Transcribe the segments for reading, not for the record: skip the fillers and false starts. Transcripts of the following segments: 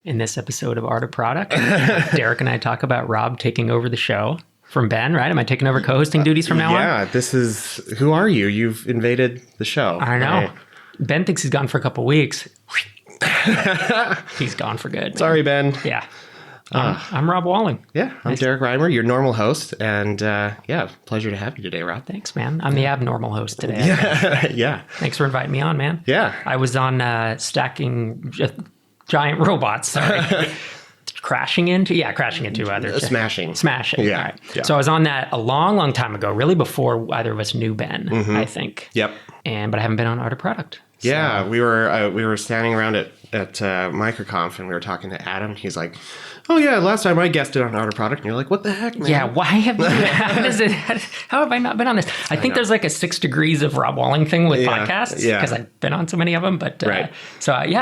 In this episode of Art of Product, Derek and I talk about Rob taking over the show from Ben, right? Am I taking over co-hosting duties from now on? Yeah, this is... Who are you? You've invaded the show. I know. Ben thinks he's gone for a couple weeks. He's gone for good. Man. Sorry, Ben. Yeah. I'm Rob Walling. Yeah, I'm Derek Reimer, your normal host. And pleasure to have you today, Rob. Thanks, man. I'm the abnormal host today. Yeah. Thanks for inviting me on, man. Yeah. I was on stacking giant robots, crashing into others. Smashing. Yeah. Right. Yeah. So I was on that a long time ago, really before either of us knew Ben, I think. Yep. But I haven't been on Art of Product. So. Yeah, we were standing around at MicroConf and we were talking to Adam. He's like, "Oh yeah, last time I guested on Art of Product," and you're like, "What the heck, man?" Yeah, why have you? How have I not been on this? I think there's like a 6 degrees of Rob Walling thing with podcasts because I've been on so many of them. But I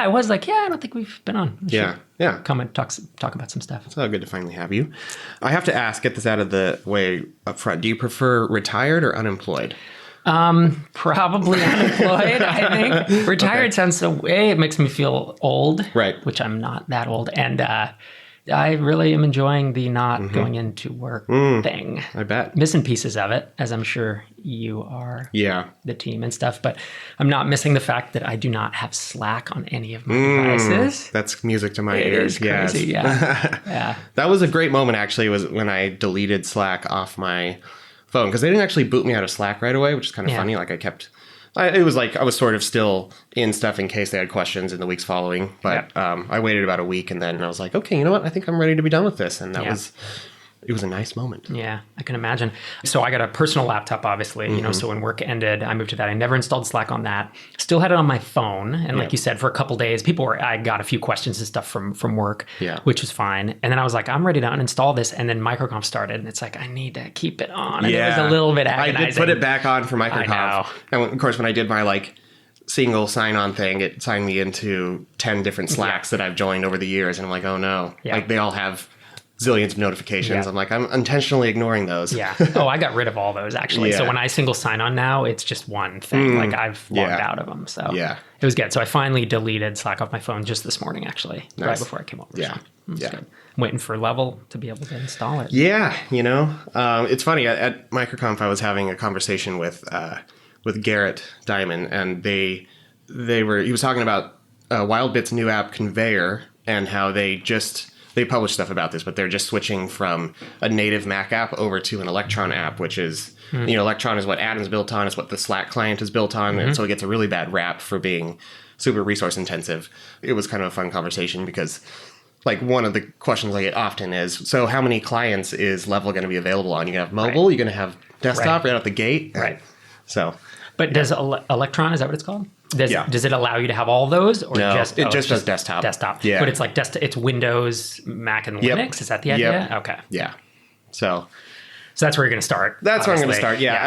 was like, I don't think we've been on. Yeah. Come and talk about some stuff. It's all good to finally have you. I have to ask, get this out of the way up front. Do you prefer retired or unemployed? Probably unemployed, I think. Retired sounds so it makes me feel old. Right. Which I'm not that old. And I really am enjoying the not going into work thing. I bet. Missing pieces of it, as I'm sure you are. Yeah. The team and stuff. But I'm not missing the fact that I do not have Slack on any of my devices. That's music to my It ears. is crazy, yeah. That was a great moment, actually, was when I deleted Slack off my phone, because they didn't actually boot me out of Slack right away, which is kind of funny. Like it was like I was sort of still in stuff in case they had questions in the weeks following. But I waited about a week, and then I was like, okay, you know what? I think I'm ready to be done with this. And it was a nice moment. Yeah, I can imagine. So I got a personal laptop, obviously, so when work ended, I moved to that. I never installed Slack on that. Still had it on my phone. And like you said, for a couple days, I got a few questions and stuff from work, which was fine. And then I was like, I'm ready to uninstall this. And then MicroConf started, and it's like, I need to keep it on. And it was a little bit agonizing. I did put it back on for MicroConf. I know. And of course, when I did my single sign-on thing, it signed me into 10 different Slacks that I've joined over the years. And I'm like, oh no. Yeah. They all have zillions of notifications. Yeah. I'm like, I'm intentionally ignoring those. Yeah. Oh, I got rid of all those, actually. So when I single sign on now, it's just one thing. I've logged out of them. So it was good. So I finally deleted Slack off my phone just this morning, actually, right before I came over. Yeah. So good. I'm waiting for Level to be able to install it. Yeah. It's funny. At MicroConf, I was having a conversation with Garrett Diamond, and he was talking about WildBit's new app Conveyor and how they publish stuff about this, but they're just switching from a native Mac app over to an Electron app, which is, Electron is what Atom's built on, it's what the Slack client is built on, and so it gets a really bad rap for being super resource intensive. It was kind of a fun conversation because, one of the questions I get often is, so how many clients is Level going to be available on? You're going to have mobile, you're going to have desktop right out the gate? Right. So... But does Electron, is that what it's called? Does it allow you to have all those? Or no, just does desktop. Desktop. Yeah. But it's like it's Windows, Mac, and Linux? Is that the idea? Yep. Okay. Yeah. So that's where you're going to start. That's where I'm going to start. Yeah.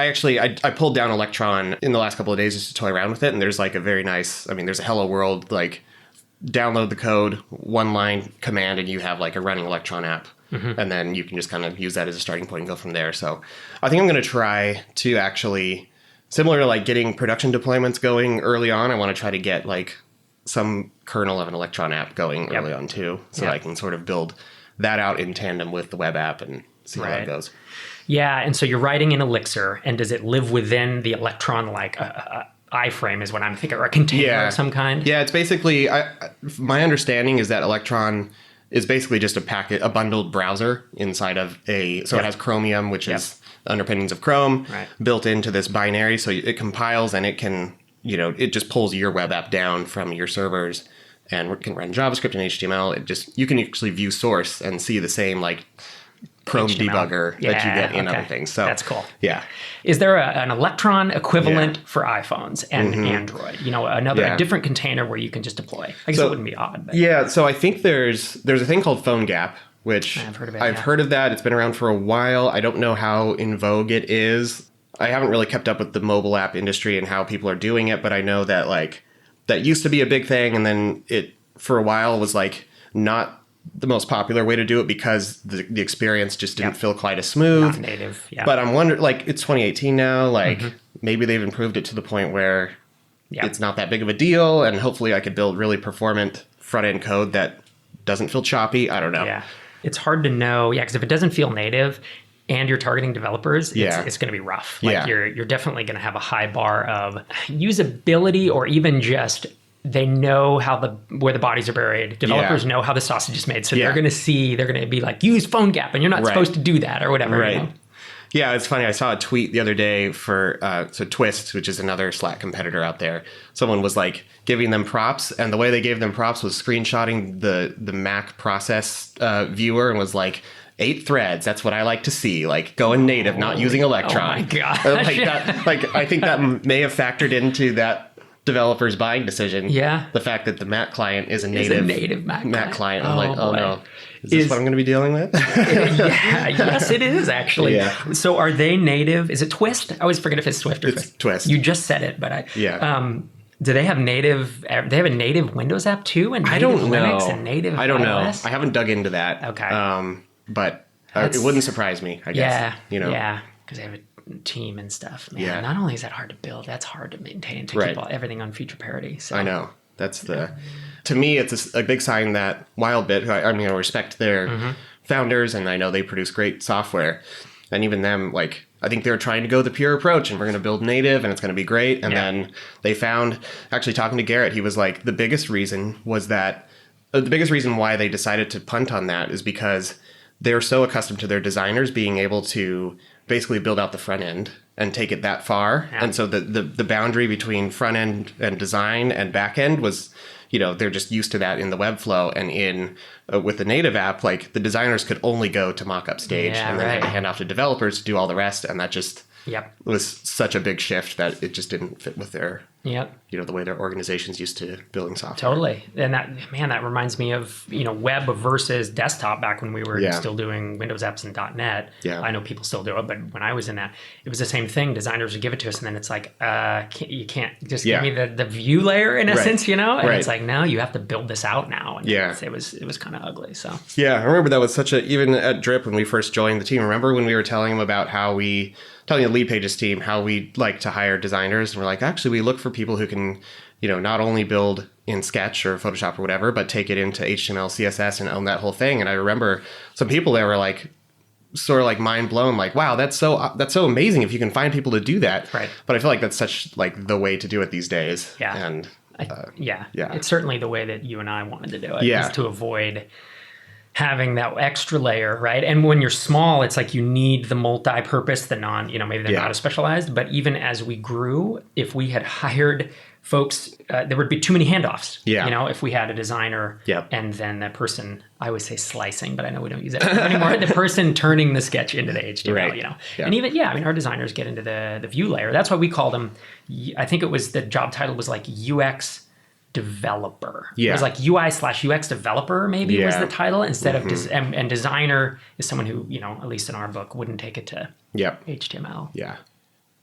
I pulled down Electron in the last couple of days just to toy around with it. And there's a very nice, there's a hello world, download the code, one line command, and you have a running Electron app. And then you can just kind of use that as a starting point and go from there. So I think I'm going to try to actually... Similar to getting production deployments going early on, I want to try to get some kernel of an Electron app going early on too, so I can sort of build that out in tandem with the web app and see how it goes. Yeah, and so you're writing in Elixir, and does it live within the Electron iframe is what I'm thinking, or a container of some kind? Yeah, it's basically, my understanding is that Electron is basically just a bundled browser inside of it has Chromium, which is underpinnings of Chrome built into this binary. So it compiles and it can, it just pulls your web app down from your servers and can run JavaScript and HTML. You can actually view source and see the same Chrome HTML debugger that you get in other things. So that's cool. Yeah. Is there an Electron equivalent for iPhones and Android? A different container where you can just deploy. I guess it wouldn't be odd. But. Yeah. So I think there's a thing called PhoneGap, which I've heard of it. I've heard of that. It's been around for a while. I don't know how in vogue it is. I haven't really kept up with the mobile app industry and how people are doing it, but I know that that used to be a big thing, and then it for a while was not the most popular way to do it because the experience just didn't feel quite as smooth. Not native. Yeah. But I'm wondering, it's 2018 now. Maybe they've improved it to the point where it's not that big of a deal, and hopefully I could build really performant front end code that doesn't feel choppy. I don't know. Yeah. It's hard to know. Yeah, because if it doesn't feel native and you're targeting developers, Yeah. it's going to be rough. Like Yeah. you're definitely going to have a high bar of usability, or even just they know where the bodies are buried. Developers know how the sausage is made. So they're going to be like, use PhoneGap, and you're not supposed to do that or whatever. Right. You know? Yeah, it's funny. I saw a tweet the other day for Twist, which is another Slack competitor out there. Someone was like giving them props, and the way they gave them props was screenshotting the Mac process viewer and was like, 8 threads. That's what I like to see. Like going native, not using Electron. Oh my gosh. I think that may have factored into that developer's buying decision. Yeah. The fact that the Mac client is a native Mac client. I'm like, oh no. Is this what I'm going to be dealing with? Yeah, yes, it is actually. Yeah. So are they native? Is it Twist? I always forget if it's Swift or It's Twist. You just said it, but do they have native? They have a native Windows app too, and native I don't know. Linux and native I don't iOS? know. I haven't dug into that. Okay. But it wouldn't surprise me, I guess. Yeah. Yeah, because they have a team and stuff. Man, Yeah. not only is that hard to build, that's hard to maintain to keep everything on feature parity. So. I know. That's to me, it's a big sign that Wildbit, I respect their founders, and I know they produce great software. And even them, like, I think they're trying to go the pure approach, and we're going to build native, and it's going to be great. And then they found, actually talking to Garrett, he was like, the biggest reason why they decided to punt on that is because they're so accustomed to their designers being able to basically build out the front end and take it that far. Yeah. And so the boundary between front end and design and back end was, they're just used to that in the Webflow, and in with the native app, like the designers could only go to mock-up stage and then hand off to developers to do all the rest. And that just was such a big shift that it just didn't fit with their, the way their organization's used to building software. Totally. And that reminds me of, web versus desktop back when we were still doing Windows apps and .NET. Yeah. I know people still do it, but when I was in that, it was the same thing. Designers would give it to us, and then it's like, you can't just give me the view layer in a sense, And it's like, no, you have to build this out now. And it was kind of ugly. So I remember that was even at Drip when we first joined the team. Remember when we were telling them about telling the Lead Pages team how we like to hire designers, and we're like, actually, we look for people who can, not only build in Sketch or Photoshop or whatever, but take it into HTML, CSS, and own that whole thing. And I remember some people there were like, sort of like mind blown, like, wow, that's so amazing if you can find people to do that. Right. But I feel like that's such like the way to do it these days. Yeah. And it's certainly the way that you and I wanted to do it. Yeah. Is to avoid having that extra layer, right? And when you're small, it's like you need the multi-purpose, the non, maybe they're not as specialized, but even as we grew, if we had hired folks, there would be too many handoffs. Yeah. If we had a designer and then that person, I always say slicing, but I know we don't use that anymore. The person turning the sketch into the HTML, Yeah. And even, our designers get into the view layer. That's why we call them, I think it was the job title was like UX developer. It was like UI/UX developer maybe was the title, instead of and designer is someone who, at least in our book, wouldn't take it to HTML. Yeah.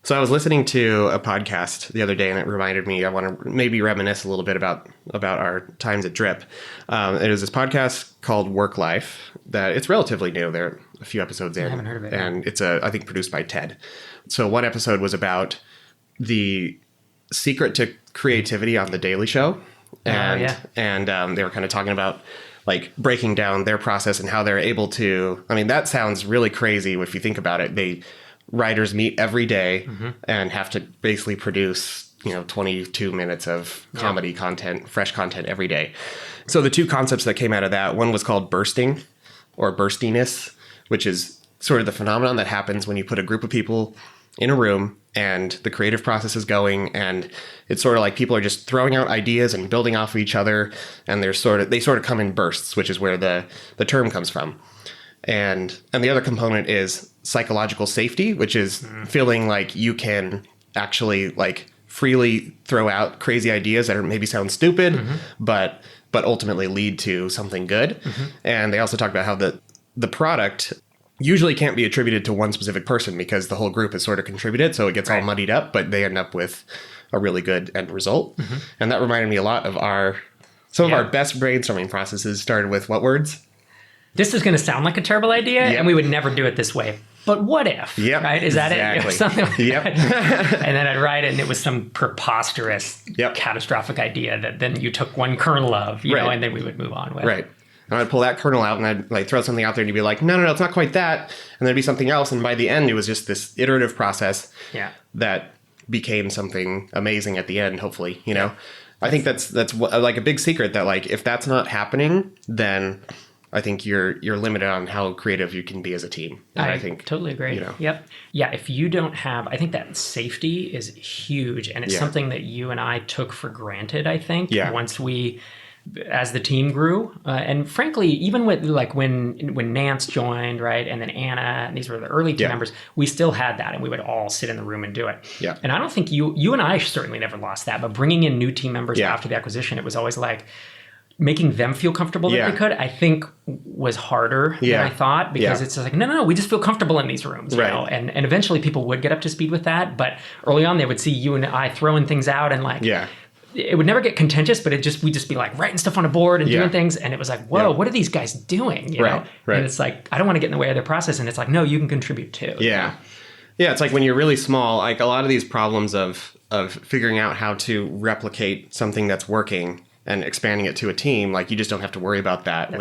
So I was listening to a podcast the other day, and it reminded me, I want to maybe reminisce a little bit about our times at Drip. It is this podcast called Work Life that it's relatively new. They're a few episodes in. I haven't heard of it. And it's I think produced by TED. So one episode was about the secret to creativity on The Daily Show. And they were kind of talking about like breaking down their process and how they're able to, that sounds really crazy if you think about it. Writers meet every day and have to basically produce, 22 minutes of comedy content, fresh content every day. So the two concepts that came out of that, one was called bursting or burstiness, which is sort of the phenomenon that happens when you put a group of people in a room and the creative process is going, and it's sort of like people are just throwing out ideas and building off of each other, and they sort of come in bursts, which is where the term comes from. And the other component is psychological safety, which is feeling like you can actually like freely throw out crazy ideas that maybe sound stupid, but ultimately lead to something good. And they also talk about how the product usually can't be attributed to one specific person because the whole group has sort of contributed, so it gets all muddied up, but they end up with a really good end result. And that reminded me a lot of some of our best brainstorming processes started with what words? This is going to sound like a terrible idea, and we would never do it this way. But what if? Right? Is that it? Something like that. And then I'd write it, and it was some preposterous, catastrophic idea that then you took one kernel of, and then we would move on with. Right. And I'd pull that kernel out and I'd like throw something out there and you'd be like, no, it's not quite that. And there'd be something else. And by the end, it was just this iterative process that became something amazing at the end, hopefully, you know? I think that's like a big secret that like, if that's not happening, then I think you're limited on how creative you can be as a team. And I think totally agree. You know, Yep. Yeah. If you don't have, I think that safety is huge, and it's something that you and I took for granted. I think once we, as the team grew, and frankly, even with like when Nance joined, right, and then Anna, and these were the early team members, we still had that, and we would all sit in the room and do it. Yeah. And I don't think you and I certainly never lost that, but bringing in new team members after the acquisition, it was always like, making them feel comfortable that they could, I think was harder than I thought, because it's just like, no, we just feel comfortable in these rooms, you know? And eventually people would get up to speed with that. But early on they would see you and I throwing things out and like, it would never get contentious, but we'd just be like writing stuff on a board and doing things. And it was like, whoa, what are these guys doing? You know? And it's like, I don't want to get in the way of their process. And it's like, no, you can contribute too. Yeah. Yeah. It's like when you're really small, like a lot of these problems of figuring out how to replicate something that's working and expanding it to a team, like you just don't have to worry about that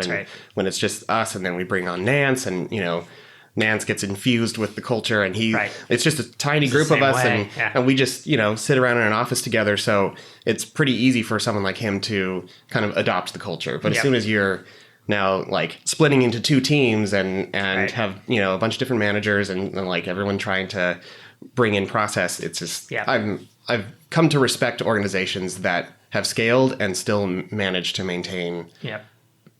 when it's just us, and then we bring on Nance, and you know, Nance gets infused with the culture, and it's just a tiny group of us, and we just, you know, sit around in an office together. So it's pretty easy for someone like him to kind of adopt the culture. But as soon as you're now like splitting into two teams and have, you know, a bunch of different managers and like everyone trying to bring in process, it's just I've come to respect organizations that have scaled and still managed to maintain,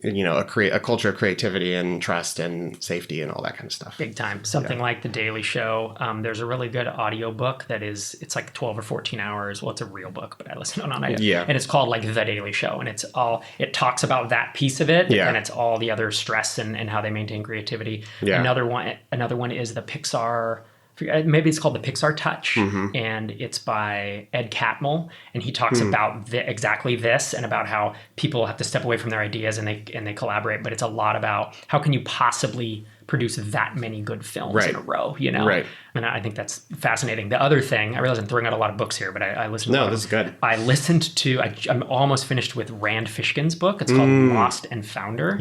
you know, a culture of creativity and trust and safety and all that kind of stuff. Big time. Something like The Daily Show. There's a really good audio book it's like 12 or 14 hours. Well, it's a real book, but I listen on it. And it's called like The Daily Show. And it talks about that piece of it. And it's all the other stress and how they maintain creativity. Another one is the Pixar, maybe it's called The Pixar Touch, and it's by Ed Catmull, and he talks about exactly this, and about how people have to step away from their ideas and they collaborate, but it's a lot about how can you possibly produce that many good films in a row, you know? And I think that's fascinating. The other thing, I realize I'm throwing out a lot of books here, but I listened to this is good. I listened to, I'm almost finished with Rand Fishkin's book. It's called Lost and Founder.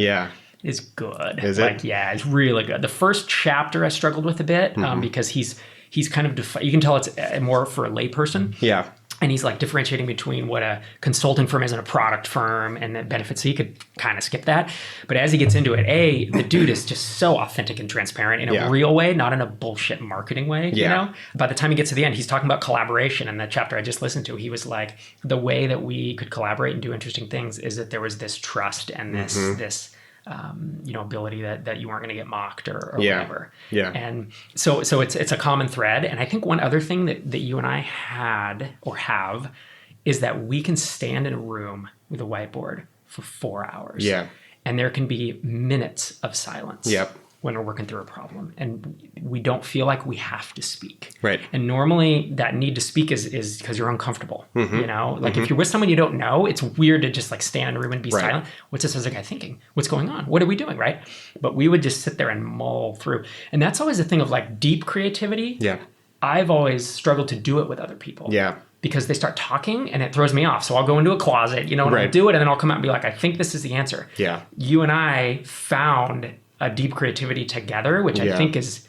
Is good. Is it? Yeah, it's really good. The first chapter I struggled with a bit because he's kind of you can tell it's more for a layperson. And he's like differentiating between what a consulting firm is and a product firm and the benefits. So you could kind of skip that. But as he gets into it, the dude is just so authentic and transparent in a real way, not in a bullshit marketing way, you know? By the time he gets to the end, he's talking about collaboration. And the chapter I just listened to, he was like, the way that we could collaborate and do interesting things is that there was this trust and this you know, ability that you weren't going to get mocked or whatever. And so it's a common thread. And I think one other thing that you and I had or have is that we can stand in a room with a whiteboard for 4 hours. And there can be minutes of silence. When we're working through a problem, and we don't feel like we have to speak. And normally that need to speak is because you're uncomfortable. You know, like if you're with someone you don't know, it's weird to just like stand in a room and be silent. What's this other guy thinking? What's going on? What are we doing? Right. But we would just sit there and mull through. And that's always the thing of like deep creativity. I've always struggled to do it with other people. Because they start talking and it throws me off. So I'll go into a closet, you know, and I'll do it, and then I'll come out and be like, I think this is the answer. You and I found a deep creativity together, which I think is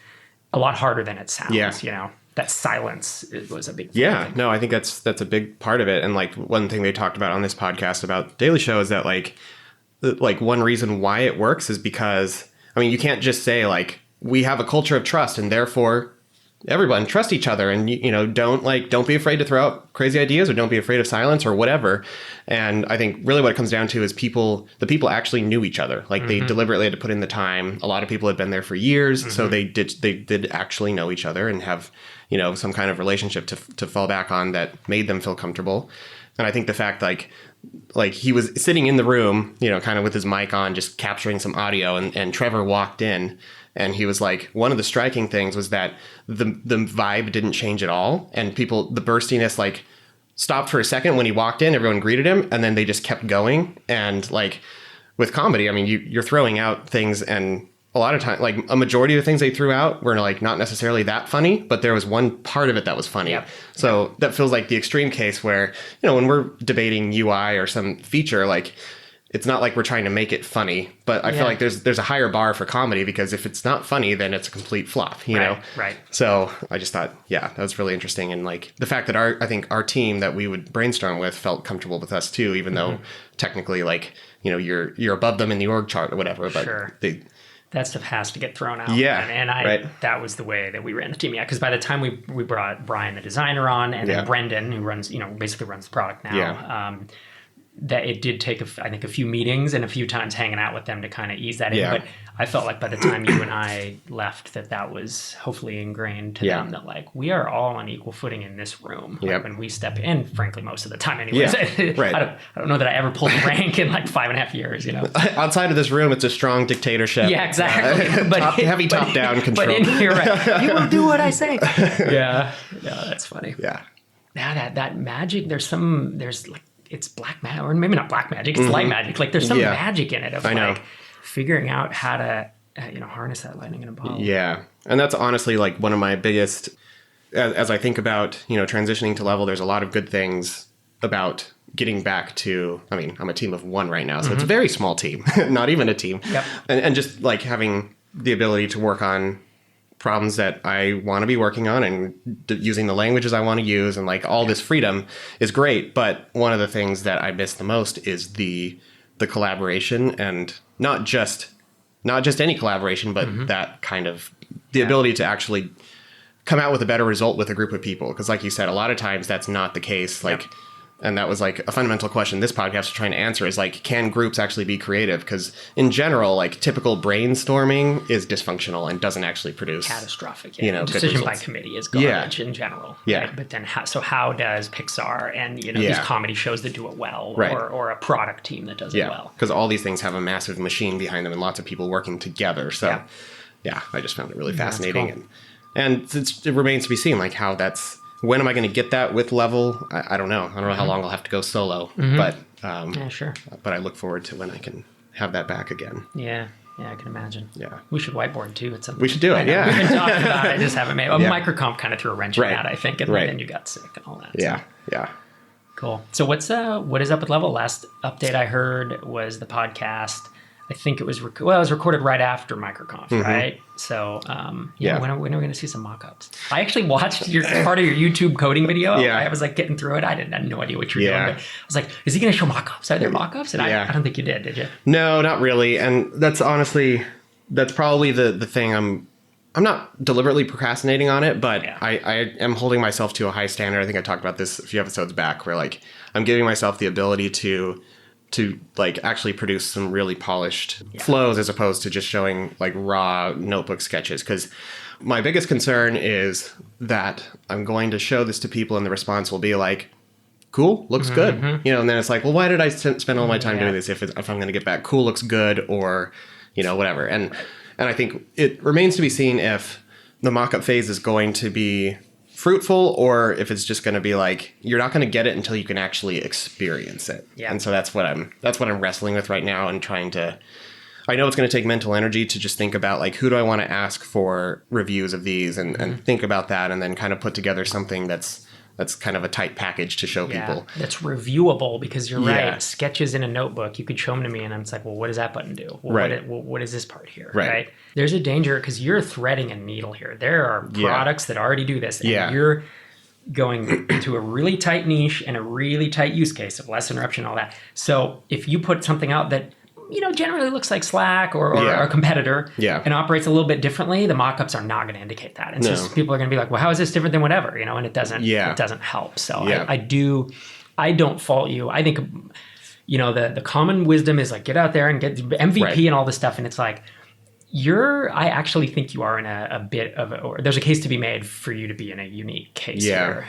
a lot harder than it sounds. You know, that silence was a big thing. No, I think that's a big part of it. And like one thing they talked about on this podcast about Daily Show is that like one reason why it works is because, I mean, you can't just say like, we have a culture of trust and therefore everyone trust each other, and you know, don't be afraid to throw out crazy ideas, or don't be afraid of silence or whatever. And I think really what it comes down to is the people actually knew each other. Like they deliberately had to put in the time. A lot of people had been there for years, so they did actually know each other and have, you know, some kind of relationship to fall back on that made them feel comfortable. And I think the fact like he was sitting in the room, you know, kind of with his mic on, just capturing some audio, and Trevor walked in. And he was like, one of the striking things was that the vibe didn't change at all. And the burstiness, like, stopped for a second when he walked in, everyone greeted him, and then they just kept going. And like with comedy, I mean, you're throwing out things, and a lot of time, like a majority of the things they threw out were like not necessarily that funny, but there was one part of it that was funny. So that feels like the extreme case where, you know, when we're debating UI or some feature, like, it's not like we're trying to make it funny, but I feel like there's a higher bar for comedy, because if it's not funny, then it's a complete flop, you know? Right. So I just thought, that was really interesting. And like the fact that I think our team that we would brainstorm with felt comfortable with us too, even though technically, like, you know, you're above them in the org chart or whatever, but that stuff has to get thrown out. Yeah. And that was the way that we ran the team. Yeah. Because by the time we brought Brian, the designer, on, and then Brendan, who runs, you know, basically runs the product now, that it did take, I think, a few meetings and a few times hanging out with them to kind of ease that in. But I felt like by the time you and I left, that was hopefully ingrained to them, that like, we are all on equal footing in this room. Like, when we step in, frankly, most of the time anyways. I don't know that I ever pulled a rank in like 5.5 years, you know. Outside of this room, it's a strong dictatorship. Yeah, exactly. Heavy top-down control. But in here, you will do what I say. Yeah, that's funny. Yeah. Now that magic, there's like, it's black magic, or maybe not black magic, it's light magic. Like there's some magic in it of like figuring out how to, harness that lightning in a bottle. Yeah. And that's honestly like one of my biggest, as I think about, transitioning to level, there's a lot of good things about getting back to, I mean, I'm a team of one right now, so it's a very small team, not even a team. Yep. And just like having the ability to work on problems that I want to be working on and using the languages I want to use, and like all this freedom is great. But one of the things that I miss the most is the collaboration, and not just any collaboration, but that kind of the ability to actually come out with a better result with a group of people. Because like you said, a lot of times that's not the case. Like, and that was like a fundamental question this podcast is trying to answer, is like, can groups actually be creative? Because in general, like typical brainstorming is dysfunctional and doesn't actually produce catastrophic. Decision by committee is garbage in general. Yeah. Right? But then how does Pixar and these comedy shows that do it well, or a product team that does it well? Because all these things have a massive machine behind them and lots of people working together. So I just found it really fascinating. Cool. And it remains to be seen, like how that's. When am I going to get that with level? I don't know. I don't know how long I'll have to go solo. But sure. But I look forward to when I can have that back again. Yeah, I can imagine. Yeah, we should whiteboard too at some point. We should do it. Yeah, we've been talking about it. I just haven't made. MicroConf kind of threw a wrench in that, I think, and then you got sick and all that. Yeah, so. Cool. So what is up with level? Last update I heard was the podcast. I think it was it was recorded right after MicroConf, right? So, when are we going to see some mock-ups? I actually watched part of your YouTube coding video. Yeah. I was like getting through it. I had no idea what you were doing. But I was like, is he going to show mock-ups? Are there mock-ups? And I don't think you did you? No, not really. And that's probably the thing. I'm not deliberately procrastinating on it, but I am holding myself to a high standard. I think I talked about this a few episodes back, where like I'm giving myself the ability to like actually produce some really polished flows, as opposed to just showing like raw notebook sketches. Because my biggest concern is that I'm going to show this to people and the response will be like, cool, looks good. And then it's like, well, why did I spend all my time doing this if I'm going to get back cool, looks good, or, whatever. And I think it remains to be seen if the mock-up phase is going to be fruitful, or if it's just going to be like, you're not going to get it until you can actually experience it. And so that's what I'm wrestling with right now, and trying to, I know it's going to take mental energy to just think about like, who do I want to ask for reviews of these, and think about that, and then kind of put together something that's kind of a tight package to show people. That's reviewable, because you're right. Sketches in a notebook, you could show them to me and I'm like, well, what does that button do? Well, what is this part here? Right. There's a danger, because you're threading a needle here. There are products that already do this, and you're going to a really tight niche and a really tight use case of less interruption and all that. So if you put something out that generally looks like Slack or a competitor and operates a little bit differently, the mock-ups are not going to indicate that. It's just people are going to be like, well, how is this different than whatever? And it doesn't help. So I don't fault you. I think, the common wisdom is like, get out there and get MVP and all this stuff. And it's like, I actually think you are in a bit of or there's a case to be made for you to be in a unique case here.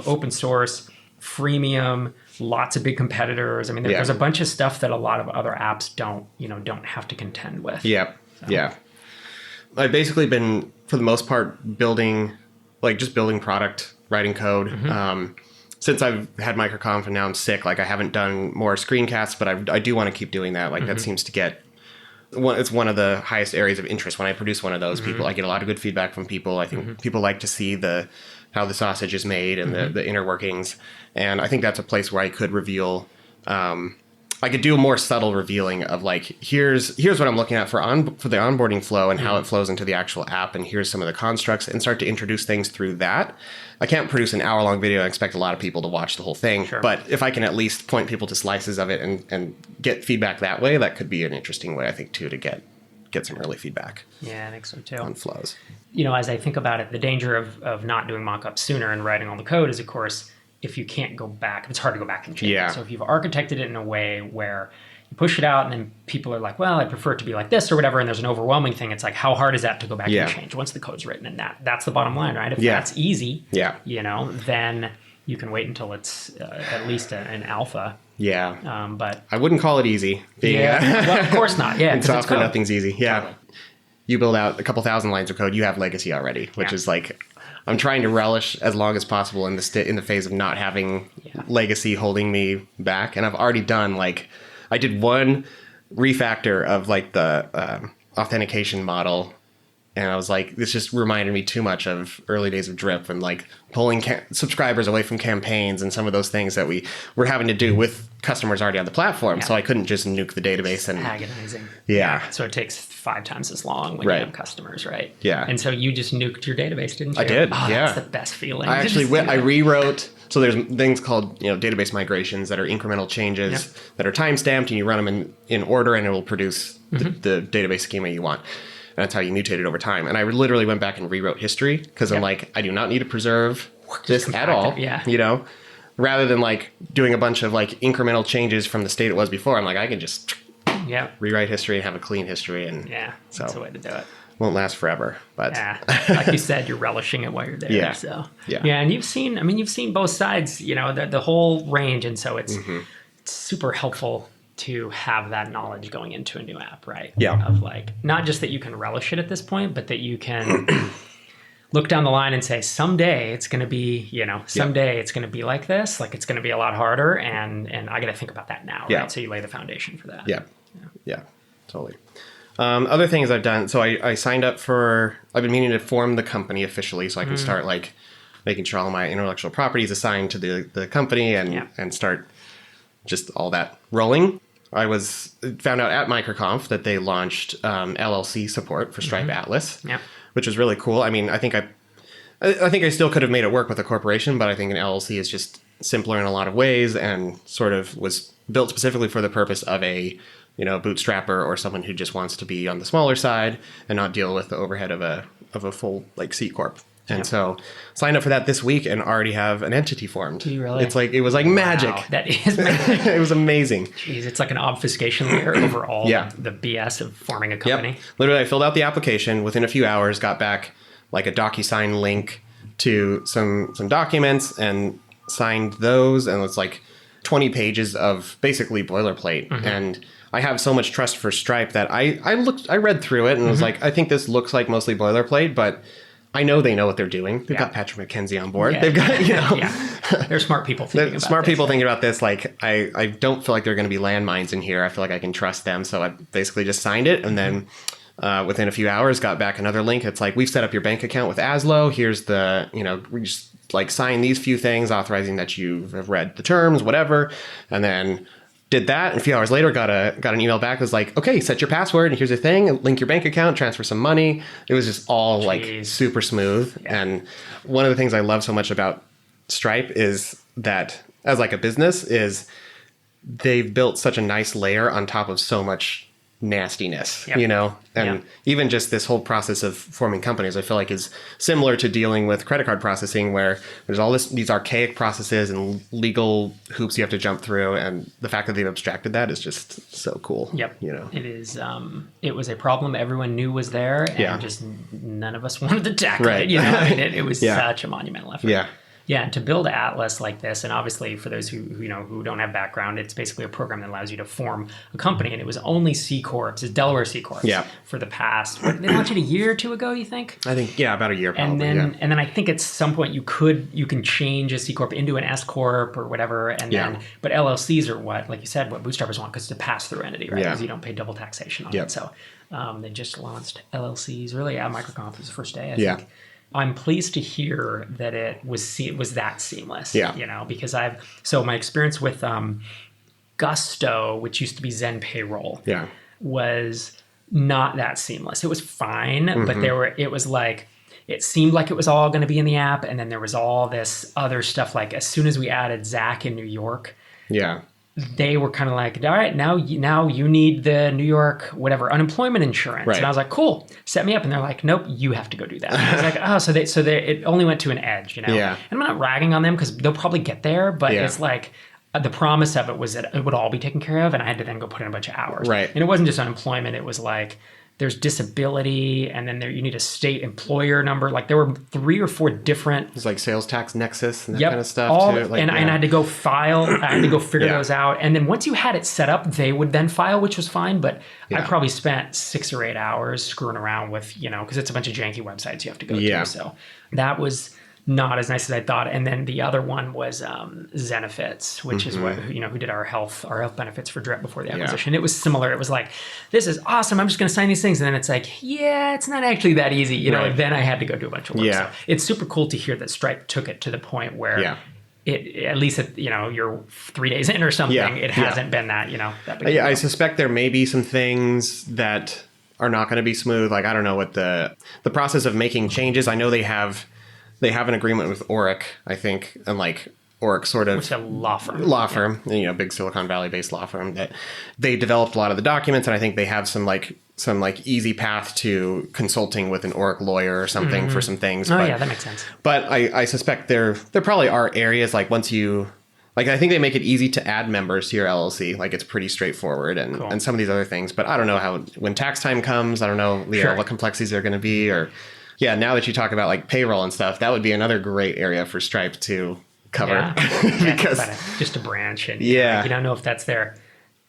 Open source, freemium, lots of big competitors. I mean, there's a bunch of stuff that a lot of other apps don't have to contend with. I've basically been, for the most part, building product, writing code. Since I've had MicroConf and now I'm sick, like I haven't done more screencasts, but I do want to keep doing that. Like that seems to get, it's one of the highest areas of interest. When I produce one of those, people, I get a lot of good feedback from people. I think people like to see how the sausage is made and the inner workings. And I think that's a place where I could reveal a I could do a more subtle revealing of like, here's what I'm looking at for the onboarding flow and how it flows into the actual app, and here's some of the constructs, and start to introduce things through that. I can't produce an hour-long video and expect a lot of people to watch the whole thing, but if I can at least point people to slices of it and get feedback that way, that could be an interesting way, I think, too, to get some early feedback. Yeah, I think so too. On flows. As I think about it, the danger of not doing mock-ups sooner and writing all the code is, of course, if you can't go back, it's hard to go back and change it. So if you've architected it in a way where you push it out and then people are like, well, I prefer it to be like this or whatever, and there's an overwhelming thing, it's like, how hard is that to go back and change once the code's written? And that's the bottom line, right? If that's easy, then you can wait until it's at least an alpha. But I wouldn't call it easy. Well, of course not. Yeah, in software, nothing's easy. Totally. You build out a couple thousand lines of code, you have legacy already, which is like, I'm trying to relish as long as possible in the phase of not having legacy holding me back. And I've already done I did one refactor of the authentication model. And I was like, this just reminded me too much of early days of Drip and pulling subscribers away from campaigns and some of those things that we were having to do with customers already on the platform. So I couldn't just nuke the database. And agonizing. So it takes 5 times as long when you have customers, right? And so you just nuked your database, didn't you? I did. That's the best feeling. I actually I rewrote. So there's things called database migrations that are incremental changes that are time stamped, and you run them in order, and it will produce the database schema you want. And that's how you mutate it over time. And I literally went back and rewrote history because I'm like, I do not need to preserve this at all. Rather than doing a bunch of incremental changes from the state it was before. I'm like, I can just rewrite history and have a clean history. And that's the way to do it. Won't last forever, but like you said, you're relishing it while you're there. So and you've seen both sides, the whole range, and so it's super helpful to have that knowledge going into a new app, right? Of not just that you can relish it at this point, but that you can look down the line and say, someday it's going to be, someday it's going to be like this, it's going to be a lot harder, and I got to think about that now, right? So you lay the foundation for that. Yeah, totally. Other things I've done, so I signed up I've been meaning to form the company officially so I can start making sure all my intellectual property is assigned to the company and start just all that rolling. I found out at MicroConf that they launched LLC support for Stripe Atlas, which was really cool. I mean, I think I still could have made it work with a corporation, but I think an LLC is just simpler in a lot of ways and sort of was built specifically for the purpose of a bootstrapper or someone who just wants to be on the smaller side and not deal with the overhead of a full C corp. And so signed up for that this week and already have an entity formed. Do you really? It was like magic. Wow, that is magic. It was amazing. Jeez, it's like an obfuscation layer over all the BS of forming a company. Literally, I filled out the application. Within a few hours, got back a DocuSign link to some documents and signed those. And it's 20 pages of basically boilerplate. And I have so much trust for Stripe that I read through it and was like, I think this looks like mostly boilerplate, but I know they know what they're doing. They've got Patrick McKenzie on board. They've got, They're smart people thinking about this. Smart people thinking about this. I don't feel like there are going to be landmines in here. I feel like I can trust them. So I basically just signed it. And then within a few hours, got back another link. It's we've set up your bank account with Aslo. Here's the, we just sign these few things authorizing that you have read the terms, whatever. And then did that, and a few hours later got an email back that was okay, set your password, and here's the thing, link your bank account, transfer some money. It was just all super smooth. And one of the things I love so much about Stripe is that as a business is they've built such a nice layer on top of so much nastiness, and even just this whole process of forming companies, I feel is similar to dealing with credit card processing, where there's all these archaic processes and legal hoops you have to jump through, and the fact that they've abstracted that is just so cool. It is. It was a problem everyone knew was there, and just none of us wanted to tackle it. It was such a monumental effort. Yeah, and to build Atlas like this, and obviously for those who don't have background, it's basically a program that allows you to form a company, and it was only C corps, it's Delaware C corps for the past. They launched it a year or two ago, you think? I think about a year probably. And then I think at some point you can change a C corp into an S corp or whatever, and then but LLCs are what bootstrappers want, because it's a pass through entity, right? Because you don't pay double taxation on it. So they just launched LLCs really at MicroConf. Was the first day, I think. I'm pleased to hear that it was that seamless. Because my experience with Gusto, which used to be Zen Payroll, Yeah. was not that seamless. It was fine, but it seemed like it was all going to be in the app. And then there was all this other stuff. Like as soon as we added Zach in New York, Yeah. they were kind of like, all right, now you need the New York, whatever, unemployment insurance. Right. And I was like, cool, set me up. And they're like, nope, you have to go do that. And I was like, oh, so it only went to an edge, Yeah. And I'm not ragging on them because they'll probably get there, but it's like, the promise of it was that it would all be taken care of, and I had to then go put in a bunch of hours. Right. And it wasn't just unemployment. It was like there's disability, and then you need a state employer number. Like there were 3 or 4 different. It's like sales tax nexus and that Yep, kind of stuff too. Like, and I had to go file. I had to go figure those out. And then once you had it set up, they would then file, which was fine. But I probably spent 6 or 8 hours screwing around with, because it's a bunch of janky websites you have to go to. So that was not as nice as I thought. And then the other one was Zenefits, which is what who did our health benefits for Drip before the acquisition. It was similar. It was like, this is awesome. I'm just going to sign these things. And then it's like, yeah, it's not actually that easy. And then I had to go do a bunch of work. So it's super cool to hear that Stripe took it to the point where it, at least you're 3 days in or something. It hasn't been that that big. I suspect there may be some things that are not going to be smooth. Like I don't know what the process of making changes. I know they have an agreement with Oric, I think, and like Oric sort of... Which is a law firm. Big Silicon Valley-based law firm that they developed a lot of the documents, and I think they have some easy path to consulting with an Oric lawyer or something for some things. Oh, yeah, that makes sense. But I suspect there probably are areas like once you... Like, I think they make it easy to add members to your LLC. Like, it's pretty straightforward and some of these other things. But I don't know how... When tax time comes, I don't know, what complexities are going to be or... Yeah, now that you talk about like payroll and stuff, that would be another great area for Stripe to cover. Because just a branch, and you don't know if that's their,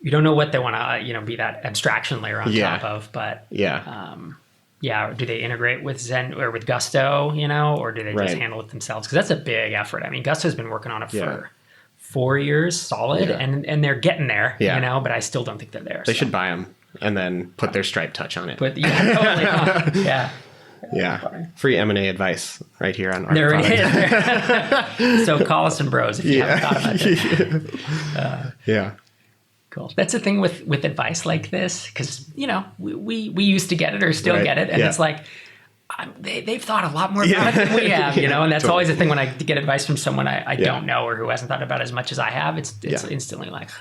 you don't know what they want to be that abstraction layer on top of, but do they integrate with Zen or with Gusto, or do they just handle it themselves? Because that's a big effort. I mean, Gusto's been working on it for 4 years solid, and they're getting there, but I still don't think they're there. They should buy them and then put their Stripe touch on it. But totally, Yeah, free M&A advice right here on our there it is. So call us and bros if you haven't thought about it. Cool. That's the thing with advice like this, because we used to get it or still get it, and it's like they've thought a lot more about it than we have, and that's always the thing when I get advice from someone I don't know or who hasn't thought about it as much as I have. It's instantly like,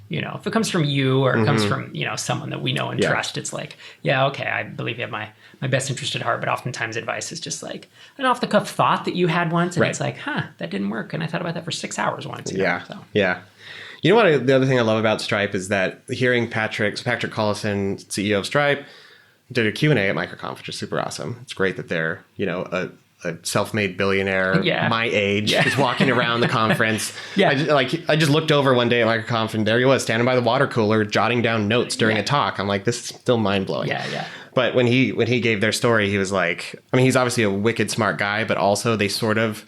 if it comes from you or it comes from, someone that we know and trust, it's like, okay, I believe you have my best interest at heart. But oftentimes advice is just like an off the cuff thought that you had once. And it's like, that didn't work. And I thought about that for 6 hours once. Yeah. You know what? The other thing I love about Stripe is that hearing Patrick Collison, CEO of Stripe, did a Q&A at MicroConf, which is super awesome. It's great that they're, a self-made billionaire my age is walking around the conference. I just looked over one day at MicroConf and there he was standing by the water cooler jotting down notes during a talk. I'm like, this is still mind-blowing. But when he gave their story, he was like, I mean, he's obviously a wicked smart guy, but also they sort of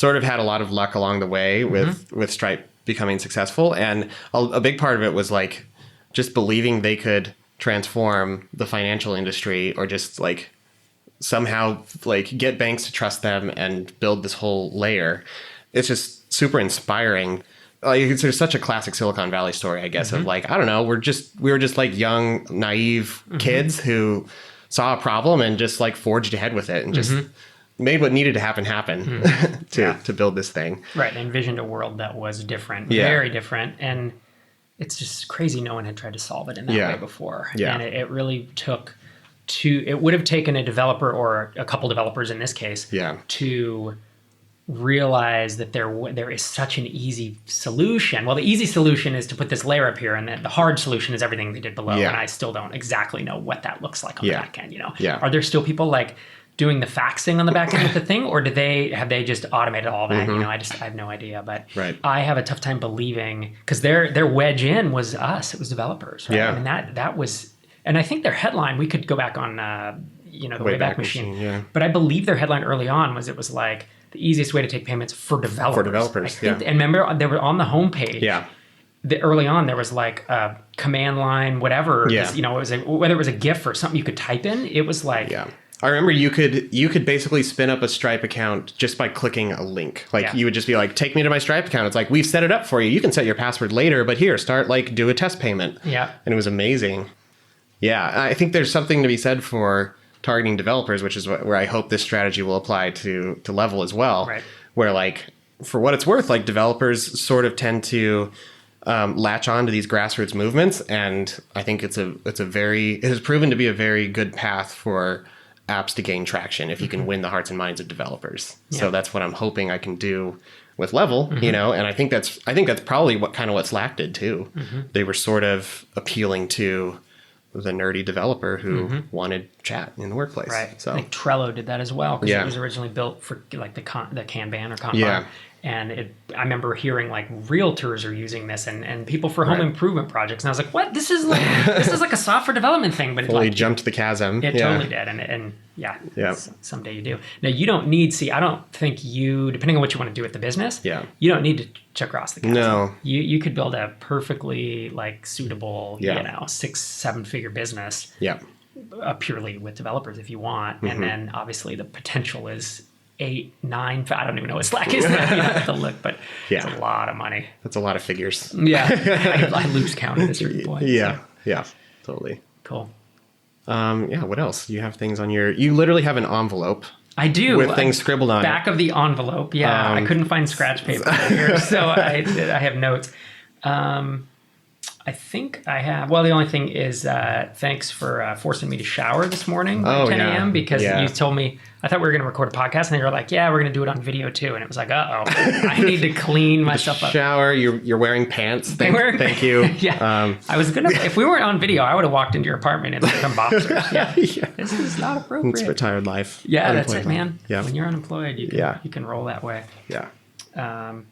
had a lot of luck along the way with Stripe becoming successful. And a big part of it was like just believing they could transform the financial industry or just like somehow like get banks to trust them and build this whole layer. It's just super inspiring. Like there's such a classic Silicon Valley story, I guess, of like, I don't know, we were just like young, naive kids who saw a problem and just like forged ahead with it and just made what needed to happen to build this thing. Right. And envisioned a world that was different, very different. And it's just crazy no one had tried to solve it in that way before. And it really took it would have taken a developer or a couple developers in this case to realize that there is such an easy solution. Well, the easy solution is to put this layer up here, and then the hard solution is everything they did below. And I still don't exactly know what that looks like on the back end. Are there still people like doing the faxing on the back end with the thing, or have they just automated all that? I have no idea. But I have a tough time believing, because their wedge in was us. It was developers. Right? I mean, that was. And I think their headline, we could go back on, the Wayback Machine. But I believe their headline early on was the easiest way to take payments for developers. And remember, they were on the homepage. Early on, there was like a command line, whatever. It was, whether it was a GIF or something you could type in. It was like I remember you could basically spin up a Stripe account just by clicking a link. Like you would just be like, take me to my Stripe account. It's like, we've set it up for you. You can set your password later, but here, do a test payment. Yeah. And it was amazing. Yeah. I think there's something to be said for targeting developers, which is where I hope this strategy will apply to Level as well. Right. Where like, for what it's worth, like developers sort of tend to latch on to these grassroots movements. And I think it has proven to be a very good path for apps to gain traction if you can win the hearts and minds of developers. Yeah. So that's what I'm hoping I can do with Level, and I think that's probably what Slack did too. They were sort of appealing to the nerdy developer who wanted chat in the workplace. Right. So I think Trello did that as well, because it was originally built for like the Kanban or Kanban. Yeah. And I remember hearing like realtors are using this and people for home improvement projects. And I was like, what? This is like a software development thing, but fully jumped the chasm. It totally did. And someday you do. Now you don't need, I don't think depending on what you want to do with the business, you don't need to cross the chasm. No. You could build a perfectly like suitable, 6-7 figure business. Yeah. Purely with developers if you want. And then obviously the potential is 8, 9, I don't even know what Slack is now. You have to look, but it's a lot of money. That's a lot of figures. Yeah. I lose count at a certain point. Yeah. So. Yeah. Totally. Cool. What else? You have things on you literally have an envelope. I do. With things scribbled on back of the envelope. Yeah. I couldn't find scratch paper here, so I have notes. I think I have. Well, the only thing is thanks for forcing me to shower this morning at 10 a.m. because you told me, I thought we were going to record a podcast, and you were like, yeah, we're going to do it on video too. And it was like, I need to clean myself up. Shower, you're wearing pants. Thank you. Yeah. I was going to, if we weren't on video, I would have walked into your apartment in some boxers. Yeah. This is not appropriate. It's retired life. Yeah, that's it, man. Yeah. When you're unemployed, you can roll that way. Yeah. I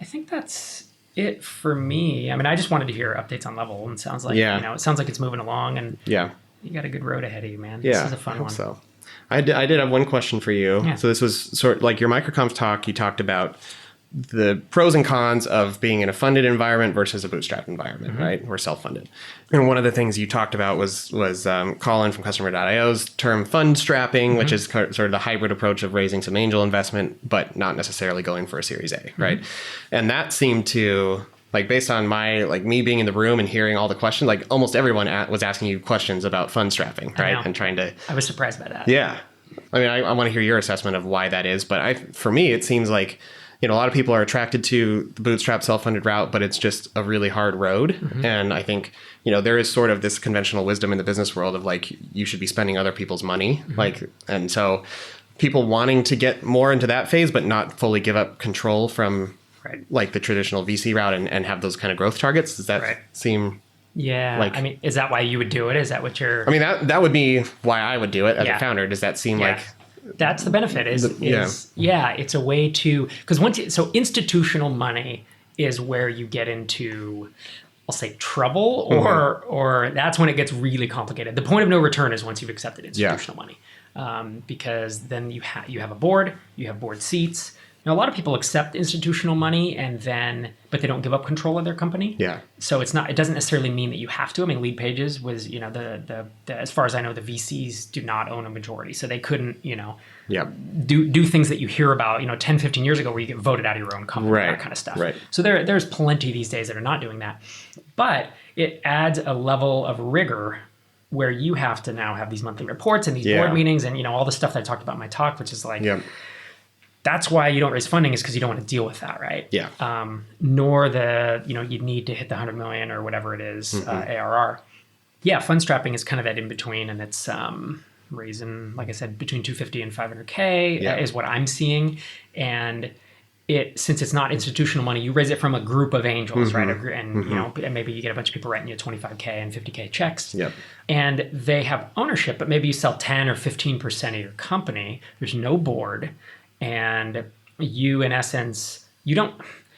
think that's it for me. I mean, I just wanted to hear updates on Level, and it sounds like it sounds like it's moving along, and you got a good road ahead of you, man. This is a fun one. So I did have one question for you. Yeah. So this was sort of like your MicroConf talk. You talked about the pros and cons of being in a funded environment versus a bootstrap environment, right? Or self-funded. And one of the things you talked about was Colin from Customer.io's term fund strapping, which is sort of the hybrid approach of raising some angel investment, but not necessarily going for a Series A, right? And that seemed to, like, based on me being in the room and hearing all the questions, like almost everyone was asking you questions about fund strapping, right? And trying to... I was surprised by that. Yeah. I mean, I want to hear your assessment of why that is, but for me, it seems like, a lot of people are attracted to the bootstrap self-funded route, but it's just a really hard road. And I think, there is sort of this conventional wisdom in the business world of like, you should be spending other people's money. And so people wanting to get more into that phase, but not fully give up control from like the traditional VC route and have those kind of growth targets. Does that seem... Yeah. I mean, is that why you would do it? Is that what you're... I mean, that would be why I would do it as a founder. Does that seem like... That's the benefit it's a way to, because institutional money is where you get into, I'll say, trouble, or that's when it gets really complicated. The point of no return is once you've accepted institutional money, because then you have a board, you have board seats. Now, a lot of people accept institutional money but they don't give up control of their company. Yeah. So it doesn't necessarily mean that you have to. I mean, Lead Pages was, the as far as I know, the VCs do not own a majority. So they couldn't, do things that you hear about, 10, 15 years ago where you get voted out of your own company, that kind of stuff. Right. So there's plenty these days that are not doing that. But it adds a level of rigor where you have to now have these monthly reports and these board meetings and, all the stuff that I talked about in my talk, which is like... That's why you don't raise funding, is because you don't want to deal with that, right? Yeah. Nor you need to hit the 100 million or whatever it is, ARR. Yeah, fund strapping is kind of that in between, and it's raising, like I said, between 250 and 500K is what I'm seeing. And since it's not institutional money, you raise it from a group of angels, right? And maybe you get a bunch of people writing you 25K and 50K checks. Yep. And they have ownership, but maybe you sell 10 or 15% of your company. There's no board. And you, in essence, you don't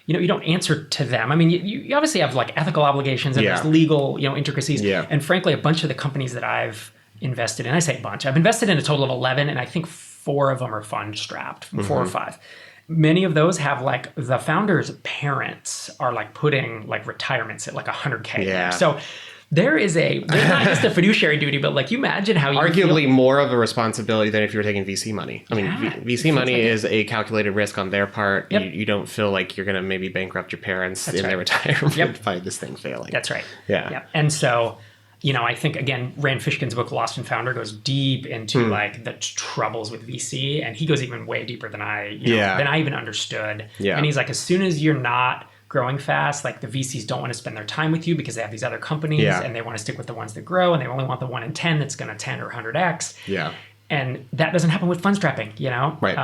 answer to them. I mean, you obviously have like ethical obligations and there's legal, intricacies. Yeah. And frankly, a bunch of the companies that I've invested in, I say a bunch, I've invested in a total of 11, and I think 4 of them are fund strapped, 4 or 5. Many of those have like the founders' parents are like putting like retirements at like 100K. Yeah. So there's not just a fiduciary duty, but like you imagine how you arguably more of a responsibility than if you were taking VC money. I mean, VC money is a calculated risk on their part. Yep. You don't feel like you're going to maybe bankrupt your parents in their retirement by this thing failing. That's right. Yeah. Yep. And so, I think, again, Rand Fishkin's book, Lost and Founder, goes deep into like the troubles with VC. And he goes even way deeper than I even understood. Yeah. And he's like, as soon as you're not growing fast, like the VCs don't want to spend their time with you because they have these other companies and they want to stick with the ones that grow, and they only want the 1 in 10 that's going to 10 or 100x. Yeah. And that doesn't happen with fund strapping, Right.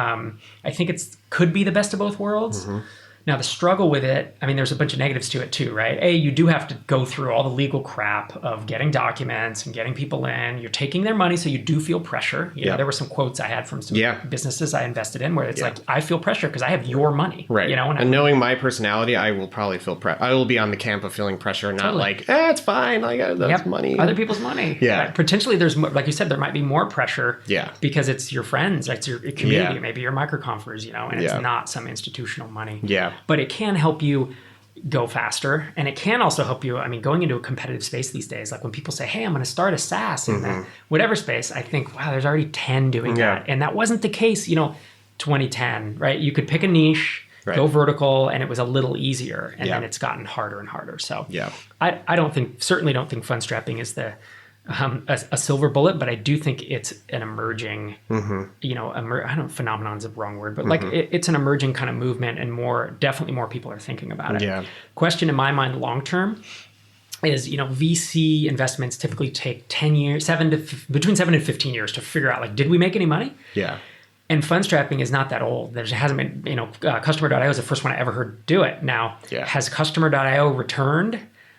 I think could be the best of both worlds. Mm-hmm. Now, the struggle with it, I mean, there's a bunch of negatives to it too, right? You do have to go through all the legal crap of getting documents and getting people in. You're taking their money, so you do feel pressure. You know, there were some quotes I had from some businesses I invested in where it's like, I feel pressure because I have your money. Right. And knowing my personality, I will probably feel I will be on the camp of feeling pressure, not like, it's fine. Like, that's money. Other people's money. Yeah. Right? Potentially, there's, like you said, there might be more pressure because it's your friends, it's your community, maybe your MicroConfers, and it's not some institutional money. Yeah. But it can help you go faster, and it can also help you. I mean, going into a competitive space these days, like when people say, "Hey, I'm going to start a SaaS in the whatever space," I think, wow, there's already 10 doing that, and that wasn't the case, 2010, right? You could pick a niche, go vertical, and it was a little easier, and then it's gotten harder and harder. So, I certainly don't think fund strapping is a silver bullet, but I do think it's an emerging, phenomenon's a wrong word, but like it's an emerging kind of movement, and definitely more people are thinking about it. Yeah. Question in my mind, long term, is VC investments typically take 10 years, between 7 and 15 years to figure out, like, did we make any money? Yeah. And fund strapping is not that old. There hasn't been, Customer.io is the first one I ever heard do it. Now, has Customer.io returned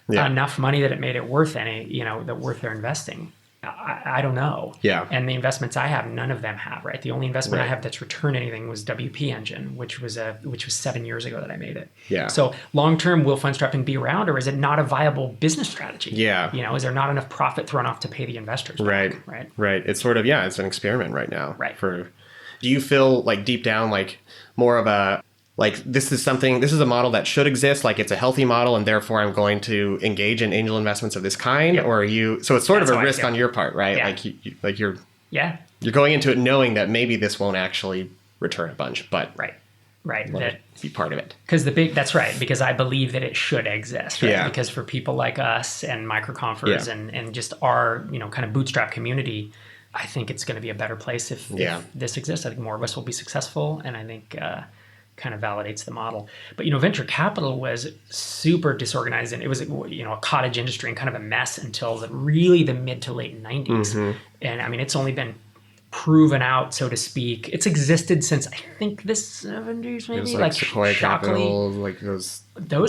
enough money that it made it worth worth their investing? I don't know. Yeah. And the investments I have, none of them have, right? The only investment I have that's returned anything was WP Engine, which was 7 years ago that I made it. Yeah. So long term, will fund strapping be around, or is it not a viable business strategy? Yeah. Is there not enough profit thrown off to pay the investors back? Right. It's sort of, it's an experiment right now. Right. Do you feel like deep down, like more of a, like, this is a model that should exist, like it's a healthy model, and therefore I'm going to engage in angel investments of this kind? Yep. Or so it's sort of a risk on your part, right? Yeah. You're going into it knowing that maybe this won't actually return a bunch, but right. Be part of it. That's right, because I believe that it should exist, right? Yeah. Because for people like us and MicroConfers and just our, kind of bootstrap community, I think it's going to be a better place if this exists. I think more of us will be successful, and I think kind of validates the model. But venture capital was super disorganized, and it was a cottage industry and kind of a mess until really the mid to late 90s. Mm-hmm. And I mean, it's only been proven out, so to speak. It's existed since I think the 70s, maybe. It was like Sequoia Capital, like those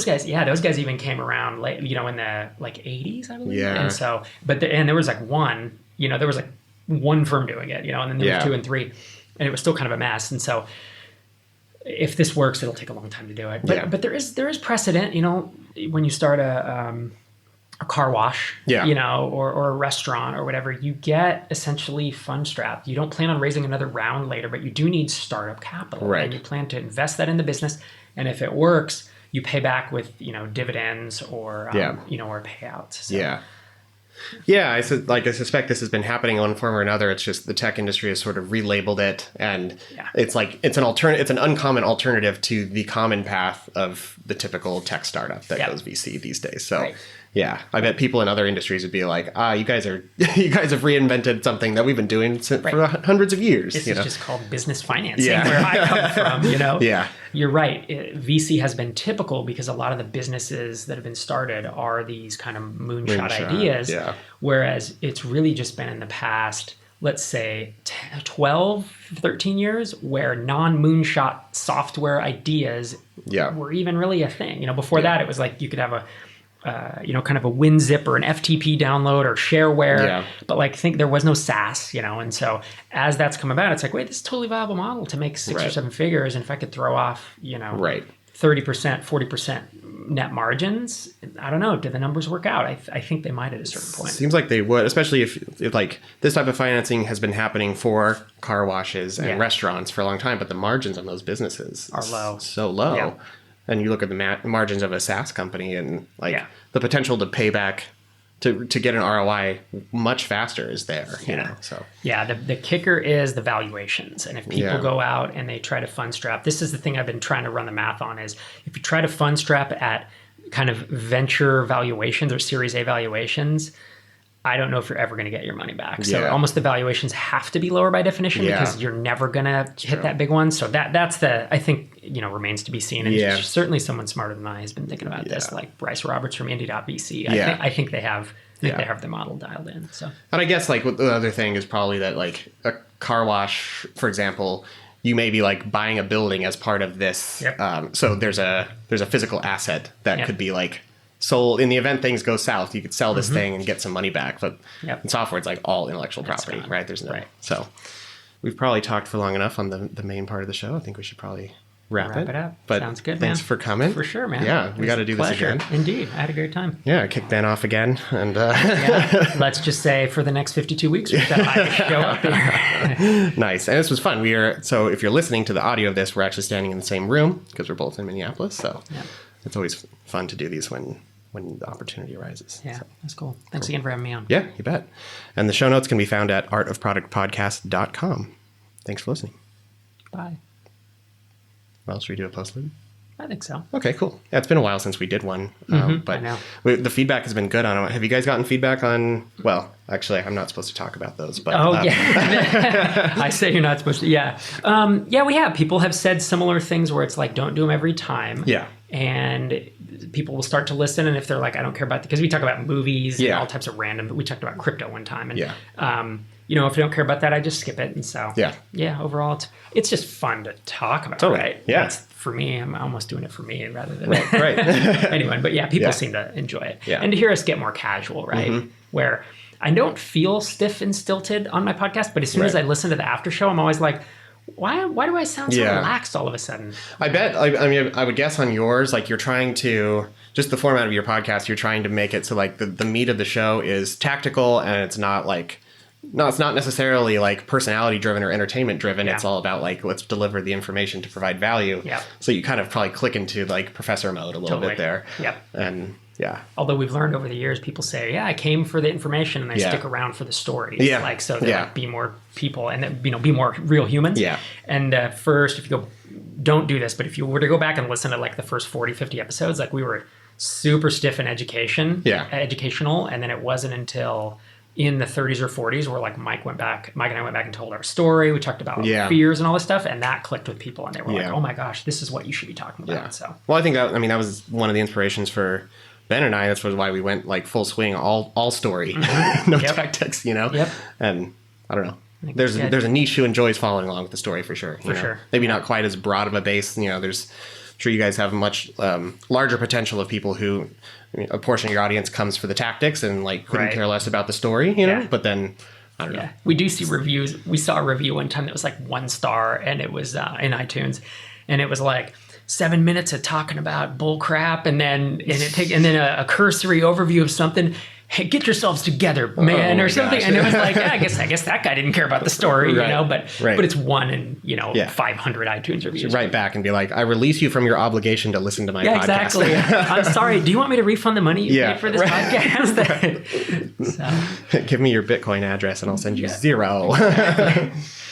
guys. Yeah, those guys even came around late, in the like 80s, I believe. Yeah. And so, and there was like one, there was like one firm doing it, and then there was 2 and 3, and it was still kind of a mess. And so, if this works, it'll take a long time to do it. But there is precedent, when you start a car wash, or a restaurant or whatever, you get essentially fund strapped. You don't plan on raising another round later, but you do need startup capital. Right. And you plan to invest that in the business. And if it works, you pay back with, dividends or, or payouts. So. Yeah. Yeah, I suspect this has been happening in one form or another. It's just the tech industry has sort of relabeled it, and it's like it's an uncommon alternative to the common path of the typical tech startup that goes VC these days. So, I bet people in other industries would be like, you guys have reinvented something that we've been doing for hundreds of years. This is just called business financing, where I come from. Yeah. You're right. VC has been typical because a lot of the businesses that have been started are these kind of moonshot ideas, whereas it's really just been in the past, let's say 12, 13 years, where non-moonshot software ideas were even really a thing. Before that, it was like you could have a kind of a WinZip or an FTP download or shareware, but think there was no SaaS, and so as that's come about, it's like, wait, this is a totally viable model to make 6 or 7 figures, and if I could throw off, 30%, 40% net margins, I don't know, do the numbers work out? I think they might at a certain point. Seems like they would, especially if like this type of financing has been happening for car washes and restaurants for a long time, but the margins on those businesses are low, so low. Yeah. And you look at the margins of a SaaS company and the potential to pay back to get an ROI much faster is there, you know. So yeah, the kicker is the valuations. And if people go out and they try to fund strap, this is the thing I've been trying to run the math on, is if you try to fund strap at kind of venture valuations or Series A valuations, I don't know if you're ever going to get your money back. So almost the valuations have to be lower by definition because you're never going to hit that big one. So that's I think, remains to be seen. And certainly someone smarter than I has been thinking about this, like Bryce Roberts from Indie.vc. I think they have they have the model dialed in. So, and I guess like the other thing is probably that like a car wash, for example, you may be like buying a building as part of this. So there's a physical asset that could be like sold in the event things go south. You could sell this thing and get some money back. But in software, it's like all intellectual property, right? There's no So we've probably talked for long enough on the main part of the show. I think we should probably wrap it up. But sounds good, thanks for coming. For sure, man. Yeah, we got to do this again. Indeed. I had a great time. Yeah, kick Ben off again. And let's just say for the next 52 weeks, we've got a show up there. Nice. And this was fun. So if you're listening to the audio of this, we're actually standing in the same room because we're both in Minneapolis. So it's always fun to do these when the opportunity arises. Yeah, that's cool. Thanks again for having me on. Yeah, you bet. And the show notes can be found at artofproductpodcast.com. Thanks for listening. Bye. Well, should we do a post loop? I think so. Okay, cool. Yeah, it's been a while since we did one, but I know. The feedback has been good on it. Have you guys gotten feedback on? Well, actually, I'm not supposed to talk about those. But I say you're not supposed to. Yeah, we have. People have said similar things where it's like, don't do them every time. Yeah, and people will start to listen, and if they're like, I don't care about because we talk about movies and all types of random. But we talked about crypto one time, and if you don't care about that, I just skip it. And so overall, it's just fun to talk about. Totally. Right? Yeah. That's, for me, I'm almost doing it for me rather than right. anyone. But people seem to enjoy it. Yeah. And to hear us get more casual, right? Where I don't feel stiff and stilted on my podcast, but as soon as I listen to the after show, I'm always like, why do I sound so relaxed all of a sudden? I bet, I mean, I would guess on yours, like you're trying to, just the format of your podcast, you're trying to make it so like the meat of the show is tactical and it's not like, no, it's not necessarily like personality driven or entertainment driven. It's all about like, let's deliver the information to provide value. Yeah. So you kind of probably click into like professor mode a little bit there. Yep. And although we've learned over the years, people say, I came for the information and I stick around for the stories. Yeah. Like, so they're like, be more people and, be more real humans. Yeah. And first, if you go, don't do this, but if you were to go back and listen to like the first 40, 50 episodes, like we were super stiff in educational. And then it wasn't until in the 30s or 40s where like Mike and I went back and told our story. We talked about fears and all this stuff, and that clicked with people, and they were like, oh my gosh, this is what you should be talking about. So well, I think that was one of the inspirations for Ben and I. That's why we went like full swing, all story, no tactics, Yep. And I don't know. There's a niche who enjoys following along with the story for sure. Sure. Maybe not quite as broad of a base. There's I'm sure you guys have a much larger potential of people who, a portion of your audience comes for the tactics and like couldn't care less about the story, know. But then I don't know. We do see reviews. We saw a review one time that was like 1 star, and it was in iTunes, and it was like 7 minutes of talking about bull crap, and then a cursory overview of something. Hey, get yourselves together, man, or something. Gosh. And it was like, I guess that guy didn't care about the story, but it's 1 in 500 iTunes reviews. Right back and be like, I release you from your obligation to listen to my podcast. Exactly. I'm sorry. Do you want me to refund the money you paid for this podcast? So. Give me your Bitcoin address and I'll send you 0.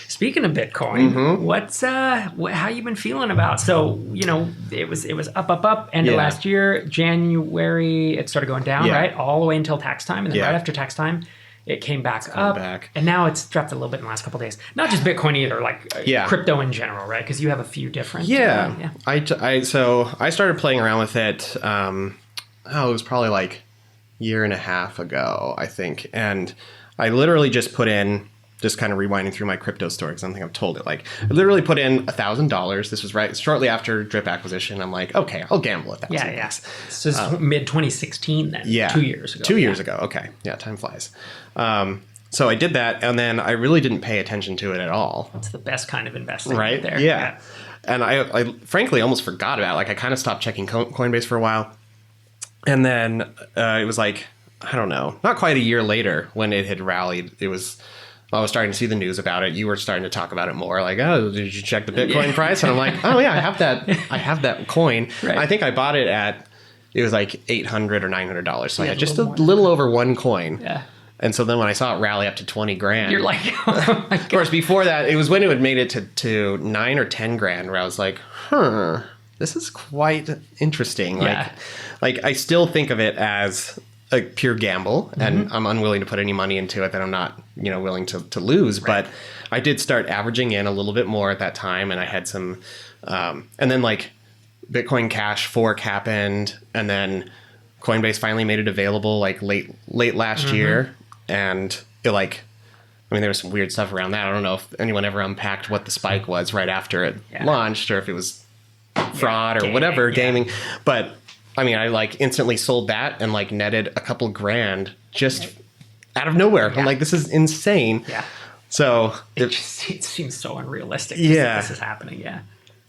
Speaking of Bitcoin, what's how you been feeling about? So it was up end of last year, January it started going down, right, all the way until tax time, and then right after tax time, it came back up, and now it's dropped a little bit in the last couple of days. Not just Bitcoin either, like crypto in general, right? Because you have a few different. So I started playing around with it. It was probably like a year and a half ago, I think, and I literally just put in. Just kind of rewinding through my crypto story because I don't think I've told it. Like, I literally put in $1,000. This was right shortly after Drip acquisition. I'm like, okay, I'll gamble $1,000. Yeah. So it's mid 2016 then. Yeah, 2 years ago. 2 years ago. Okay, yeah, time flies. So I did that, and then I really didn't pay attention to it at all. That's the best kind of investing, right there. Yeah. And I frankly almost forgot about it. Like, I kind of stopped checking Coinbase for a while, and then it was like, I don't know, not quite a year later when it had rallied. I was starting to see the news about it. You were starting to talk about it more. Like, oh, did you check the Bitcoin price? And I'm like, oh yeah, I have that coin. Right. I think I bought it at it was like $800 or $900. So I had just a little little over one coin. Yeah. And so then when I saw it rally up to 20 grand, You're like, oh my of course, before that, it was when it had made it to 9 or 10 grand where I was like, this is quite interesting. Yeah. Like I still think of it as a pure gamble, and I'm unwilling to put any money into it that I'm not, willing to lose. Right. But I did start averaging in a little bit more at that time, and I had some, and then like Bitcoin Cash fork happened, and then Coinbase finally made it available like late last year. And there was some weird stuff around that. I don't know if anyone ever unpacked what the spike was right after it launched, or if it was fraud or whatever, gaming. But I mean, I like instantly sold that and like netted a couple grand just out of nowhere. I'm like, this is insane. Yeah. So it seems so unrealistic. Yeah. This is happening. Yeah.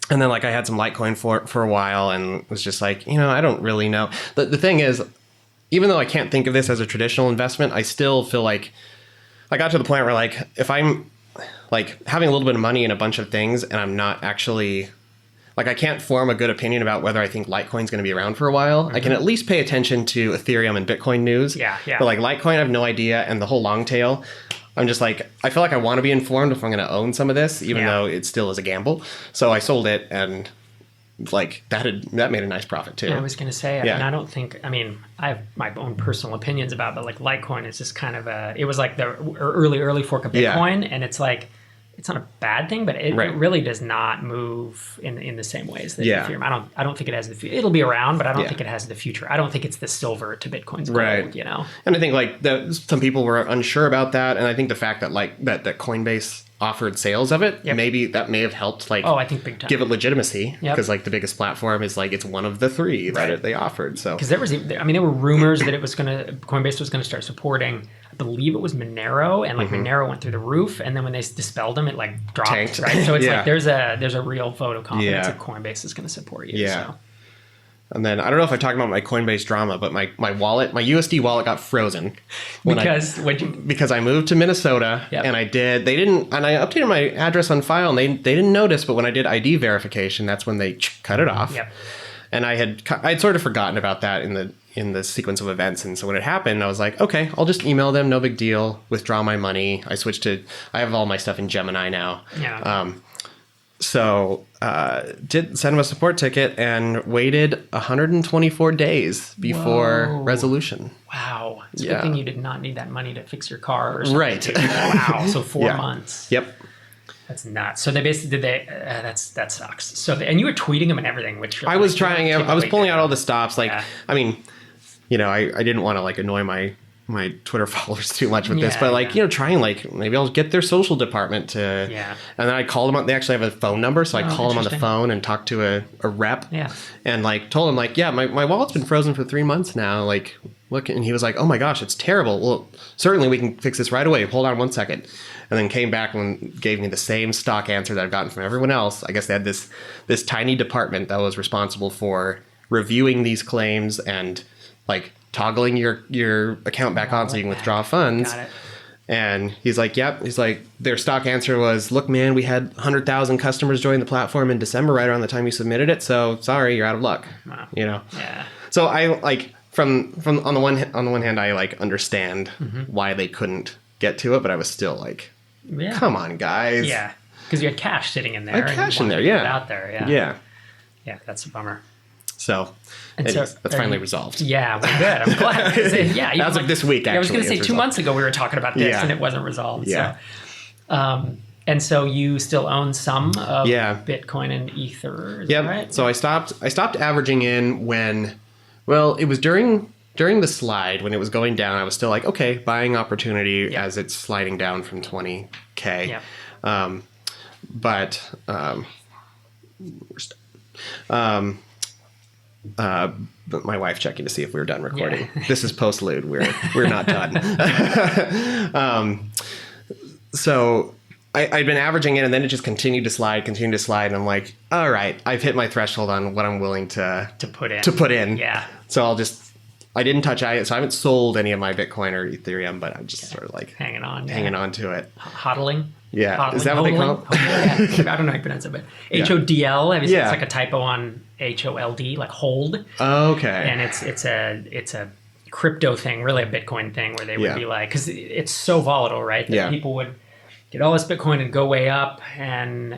And then like I had some Litecoin for a while and was just like, I don't really know. The thing is, even though I can't think of this as a traditional investment, I still feel like I got to the point where like if I'm like having a little bit of money in a bunch of things and I'm not actually like I can't form a good opinion about whether I think Litecoin's going to be around for a while. I can at least pay attention to Ethereum and Bitcoin news. Yeah. But like Litecoin, I have no idea, and the whole long tail. I'm just like, I feel like I want to be informed if I'm going to own some of this, even though it still is a gamble. So I sold it, and like that made a nice profit too. Yeah, I was going to say, and I don't think, I have my own personal opinions about it, but like Litecoin is just kind of it was like the early fork of Bitcoin, and it's like, it's not a bad thing, but it really does not move in the same ways that Ethereum. I don't think it has the future. It'll be around, but I don't think it has the future. I don't think it's the silver to Bitcoin's gold, And I think like some people were unsure about that, and I think the fact that that Coinbase offered sales of it, maybe that may have helped like I think big time. Give it legitimacy, because like the biggest platform is like it's one of the three that they offered. So because there were rumors that Coinbase was gonna start supporting, I believe it was Monero, and like Monero went through the roof, and then when they dispelled them, it like dropped. Tanked. Right? So it's like there's a real vote of confidence that Coinbase is going to support you. Yeah. So. And then I don't know if I talked about my Coinbase drama, but my wallet, my USD wallet got frozen because I moved to Minnesota and I updated my address on file, and they didn't notice, but when I did ID verification, that's when they cut it off. Yep. And I'd sort of forgotten about that in the sequence of events. And so when it happened, I was like, okay, I'll just email them. No big deal. Withdraw my money. I have all my stuff in Gemini now. Yeah. So did send them a support ticket and waited 124 days before resolution. Wow. It's a good thing you did not need that money to fix your car or something. Right. Wow. So 4 months. Yep. That's nuts. So they basically that sucks. So and you were tweeting them and everything, which I was trying. I was pulling out all the stops. Like, I mean, I didn't want to like annoy my Twitter followers too much with this, but like, trying like maybe I'll get their social department to, and then I called them. They actually have a phone number, so I called them on the phone and talked to a rep, and like told him like, my wallet's been frozen for 3 months now. Like, look, and he was like, oh my gosh, it's terrible. Well, certainly we can fix this right away. Hold on 1 second. And then came back and gave me the same stock answer that I've gotten from everyone else. I guess they had this tiny department that was responsible for reviewing these claims and like toggling your account back on so you can withdraw funds. Got it. And he's like, yep. He's like, their stock answer was, look, man, we had 100,000 customers join the platform in December right around the time you submitted it. So sorry, you're out of luck. Wow. Yeah. So I like from on the one hand, I like understand why they couldn't get to it, but I was still like, come on, guys. Yeah. Because you had cash sitting in there. I had cash in there, out there, Yeah. Yeah, that's a bummer. So, that's finally resolved. Yeah, well, good. I'm glad. As of this week, actually. I was going to say 2 months ago we were talking about this and it wasn't resolved. Yeah. So, and so you still own some of Bitcoin and Ether, is that right? So I stopped averaging in when, it was during the slide when it was going down. I was still like, okay, buying opportunity as it's sliding down from 20K. Yeah. But my wife checking to see if we were done recording. Yeah. This is post-lude. We're not done. So I'd been averaging it, and then it just continued to slide. And I'm like, all right, I've hit my threshold on what I'm willing to put in. To put in. Yeah. So I'll just I didn't touch it, so I haven't sold any of my Bitcoin or Ethereum, but I'm just sort of like hanging on to it. Hodling. Yeah, Hodling, is that what they call it? Yeah. I don't know how you pronounce it, but HODL. It's Yeah. like a typo on HOLD, like hold. Okay. And it's a crypto thing, really a Bitcoin thing, where they would be like, because it's so volatile, right? That people would get all this Bitcoin and go way up, and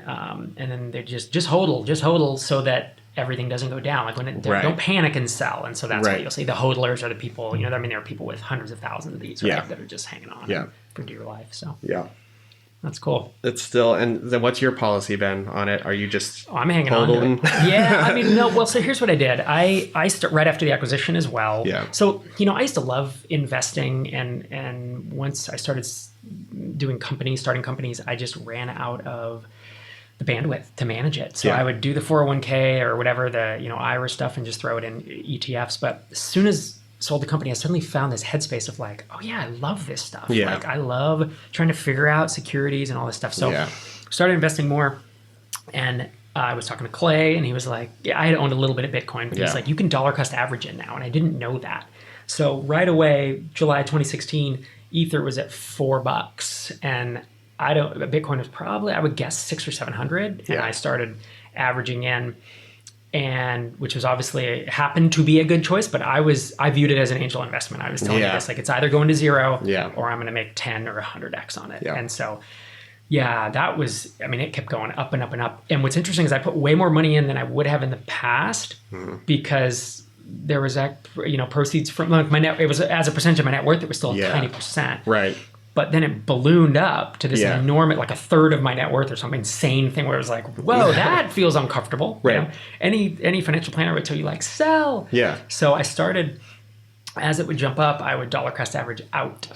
then they just hodl so that everything doesn't go down. Like when don't panic and sell. And so that's what you'll see. The hodlers are the people, there are people with hundreds of thousands of these, right? That are just hanging on for dear life. So that's cool. It's still, and then what's your policy, Ben, on it? Are you just I'm hanging on to it. Yeah, I mean, no, well, so here's what I did. I start right after the acquisition as well. Yeah. So, I used to love investing, and once I started starting companies, I just ran out of the bandwidth to manage it. So I would do the 401k or whatever, the IRA stuff, and just throw it in ETFs. But as soon as sold the company, I suddenly found this headspace of like, oh yeah, I love this stuff. Yeah. Like I love trying to figure out securities and all this stuff. So started investing more, and I was talking to Clay, and he was like, I had owned a little bit of Bitcoin, but he's like, you can dollar cost average it now. And I didn't know that. So right away, July 2016, Ether was at $4, and Bitcoin was probably, I would guess, 600 or 700. And I started averaging in, and which was obviously happened to be a good choice, but I viewed it as an angel investment. I was telling you this, like it's either going to zero or I'm going to make 10 or 100x on it. Yeah. And so, that was, it kept going up and up and up. And what's interesting is I put way more money in than I would have in the past because there was proceeds from my net. It was as a percentage of my net worth, it was still a tiny percent. Right. But then it ballooned up to this enormous, like a third of my net worth or some insane thing where it was like, whoa, that feels uncomfortable. Right. Any financial planner would tell you like, sell. Yeah. So I started, as it would jump up, I would dollar cost average out.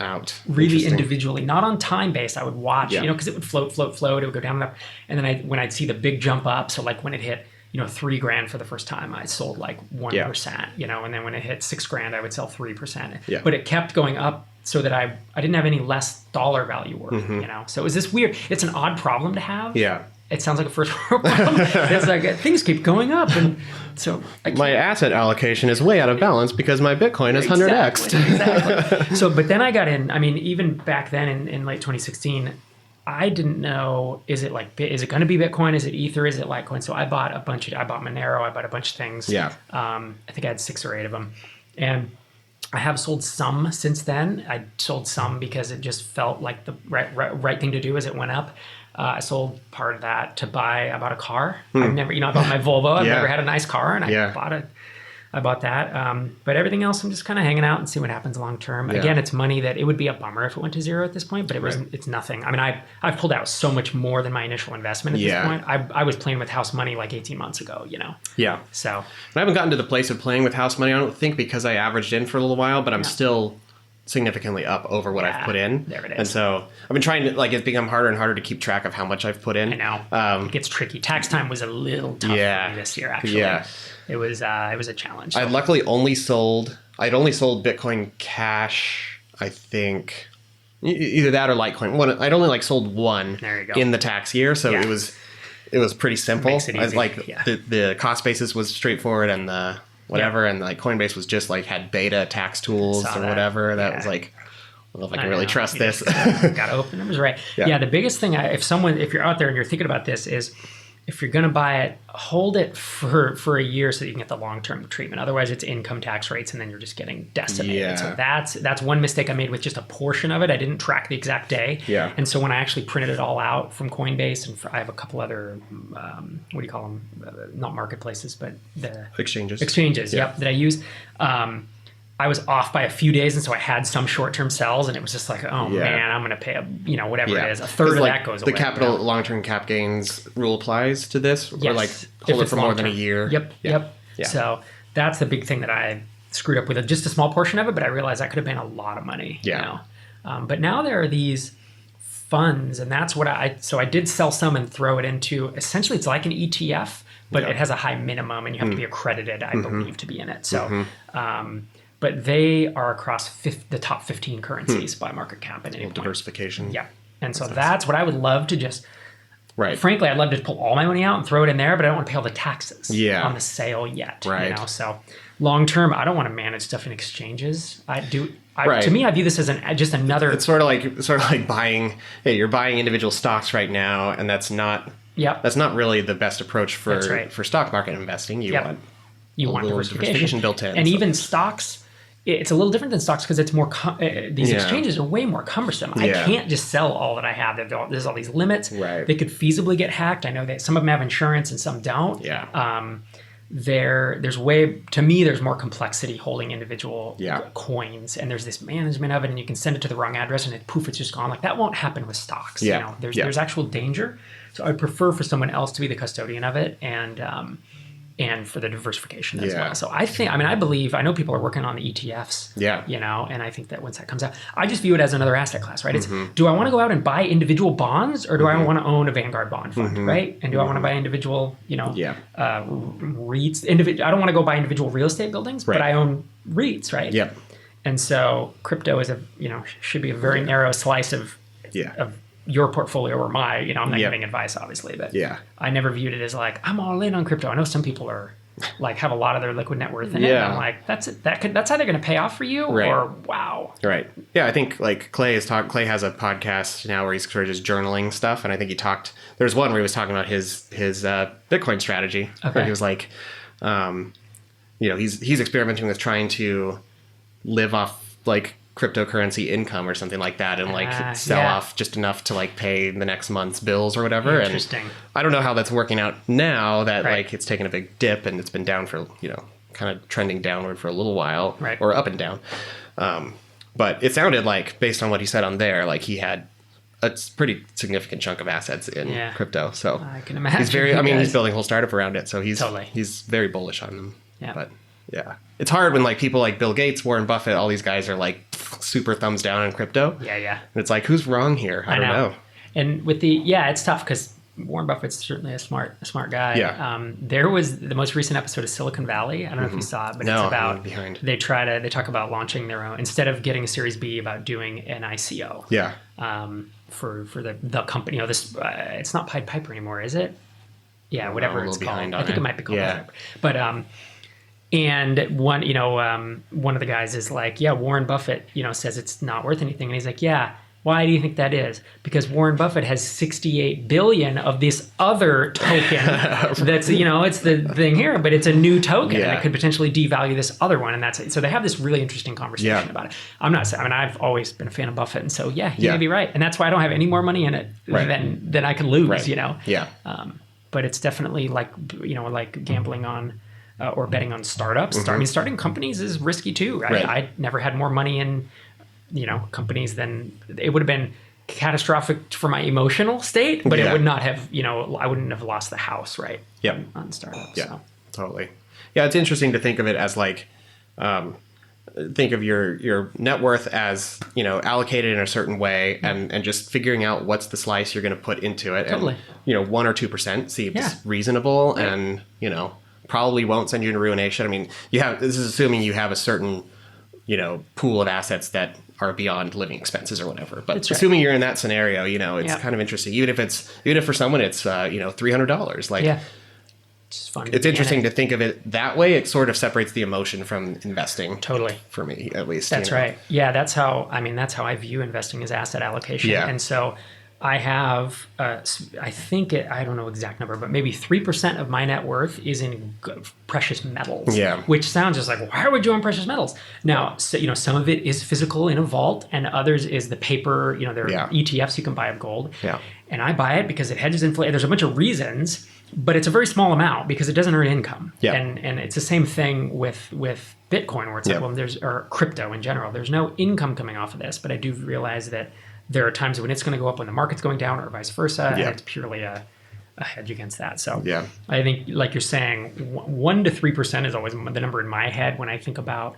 Really individually, not on time base. I would watch, because it would float. It would go down and up. And then when I'd see the big jump up, so like when it hit, $3,000 for the first time, I sold like 1%, and then when it hit $6,000, I would sell 3%. Yeah. But it kept going up so that I didn't have any less dollar value worth, So it was this weird, it's an odd problem to have. Yeah. It sounds like a first world problem. It's like things keep going up. And so my asset allocation is way out of balance because my Bitcoin is 100x. Exactly. So, but then I got in, even back then in late 2016, I didn't know, is it going to be Bitcoin? Is it Ether? Is it Litecoin? So I bought I bought Monero. I bought a bunch of things. Yeah. I think I had 6 or 8 of them. And I have sold some since then. I sold some because it just felt like the right thing to do as it went up. I sold part of that to I bought a car. I've never, I bought my Volvo. I've never had a nice car, and I bought that. But everything else, I'm just kind of hanging out and see what happens long term. Again, it's money that it would be a bummer if it went to zero at this point, but it's nothing. I've pulled out so much more than my initial investment at this point. I was playing with house money like 18 months ago, Yeah. So I haven't gotten to the place of playing with house money, I don't think, because I averaged in for a little while, but I'm still significantly up over what I've put in. There it is. And so I've been trying to, it's become harder and harder to keep track of how much I've put in. I know. It gets tricky. Tax time was a little tough for me this year, actually. Yeah. It was a challenge. So. I'd luckily only sold Bitcoin Cash, I think, either that or Litecoin. I'd only sold one in the tax year, so it was pretty simple. Makes it easy. The cost basis was straightforward, and the whatever, and Coinbase was just had beta tax tools or whatever. That was I don't know if I can really trust this. Got to open numbers right. Yeah, the biggest thing, if you're out there and you're thinking about this, is if you're going to buy it, hold it for a year so that you can get the long-term treatment. Otherwise, it's income tax rates, and then you're just getting decimated. Yeah. So that's one mistake I made with just a portion of it. I didn't track the exact day. Yeah. And so when I actually printed it all out from Coinbase, and I have a couple other, what do you call them? Not marketplaces, but the exchanges. That I use. I was off by a few days, and so I had some short-term sells, and it was just like, man, I'm going to pay whatever it is. A third of that goes away. The capital long-term cap gains rule applies to this? Yes. Or hold it for more than a year? Yep. Yeah. So that's the big thing that I screwed up with. Just a small portion of it, but I realized that could have been a lot of money. Yeah. But now there are these funds, and that's what I did sell some and throw it into, essentially it's like an ETF, but it has a high minimum, and you have to be accredited, I believe, to be in it. So, but they are across the top 15 currencies by market cap at any point. Diversification. Yeah. And so that's what I would love to just Right. Frankly, I'd love to pull all my money out and throw it in there, but I don't want to pay all the taxes on the sale yet. Right. You know, so long term, I don't want to manage stuff in exchanges. Right. To me, I view this as just another. It's sort of like buying. Hey, you're buying individual stocks right now, and that's not. Yep. That's not really the best approach for stock market investing. You want diversification built in. And even stocks, it's a little different than stocks because it's more. These exchanges are way more cumbersome. I can't just sell all that I have. There's all these limits. Right. They could feasibly get hacked. I know that some of them have insurance and some don't. Yeah. There's more complexity holding individual coins, and there's this management of it, and you can send it to the wrong address and it's just gone. Like that won't happen with stocks. You know, there's actual danger. So I'd prefer for someone else to be the custodian of it and for the diversification as well. So I know people are working on the ETFs. Yeah. You know, and I think that once that comes out, I just view it as another asset class, right? It's do I want to go out and buy individual bonds or do I want to own a Vanguard bond fund, right? And do I want to buy individual, REITs? I don't want to go buy individual real estate buildings, but I own REITs, right? Yep. And so crypto is should be a very narrow slice of your portfolio or my, I'm not giving advice obviously, but I never viewed it as like, I'm all in on crypto. I know some people are like have a lot of their liquid net worth in it. And I'm like, that's either going to pay off for you or wow. Right. Yeah. I think like Clay has a podcast now where he's sort of just journaling stuff. And I think there's one where he was talking about his Bitcoin strategy where he was like, he's experimenting with trying to live off like cryptocurrency income or something like that and like sell off just enough to like pay the next month's bills or whatever. Interesting. And I don't know how that's working out now that like it's taken a big dip and it's been down for, kind of trending downward for a little while or up and down. But it sounded like based on what he said on there, like he had a pretty significant chunk of assets in crypto. So I can imagine. He's building a whole startup around it. So he's very bullish on them. Yeah. But yeah, it's hard when like people like Bill Gates, Warren Buffett, all these guys are like super thumbs down on crypto. Yeah. And it's like, who's wrong here? I don't know. And with it's tough because Warren Buffett's certainly a smart guy. Yeah. There was the most recent episode of Silicon Valley. I don't know if you saw it, but it's about they talk about launching their own instead of getting a Series B, about doing an ICO. Yeah. For the company, it's not Pied Piper anymore, is it? Yeah, whatever it's called. I think it might be called Pied Piper. But and one of the guys is like, Warren Buffett, says it's not worth anything. And he's like, why do you think that is? Because Warren Buffett has 68 billion of this other token that's, it's the thing here, but it's a new token and it could potentially devalue this other one. And that's it. So they have this really interesting conversation about it. I've always been a fan of Buffett. And so, he may be right. And that's why I don't have any more money in it than I can lose, Yeah. But it's definitely like, like gambling on, or betting on startups. Starting companies is risky too, right? I never had more money in, companies than it would have been catastrophic for my emotional state, but it would not have, I wouldn't have lost the house, right? Yeah. On startups. Yeah, so. Totally. Yeah, it's interesting to think of it as like, think of your net worth as, allocated in a certain way and just figuring out what's the slice you're going to put into it. Totally. And, 1 or 2% seems reasonable and, probably won't send you into ruination. This is assuming you have a certain, pool of assets that are beyond living expenses or whatever. But assuming you're in that scenario, it's kind of interesting. Even if for someone it's $300, like it's fun. It's interesting to think of it that way. It sort of separates the emotion from investing. Totally. For me, at least. That's right. Yeah, that's how I view investing as asset allocation. Yeah. And so I have, I think I don't know exact number, but maybe 3% of my net worth is in precious metals. Yeah. Which sounds just like, why would you own precious metals? Now, so, some of it is physical in a vault, and others is the paper. There are ETFs you can buy of gold. Yeah. And I buy it because it hedges inflation. There's a bunch of reasons, but it's a very small amount because it doesn't earn income. Yeah. And it's the same thing with Bitcoin, where it's like, well, or crypto in general. There's no income coming off of this, but I do realize that there are times when it's going to go up when the market's going down, or vice versa, and it's purely a hedge against that. So I think, like you're saying, 1 to 3% is always the number in my head when I think about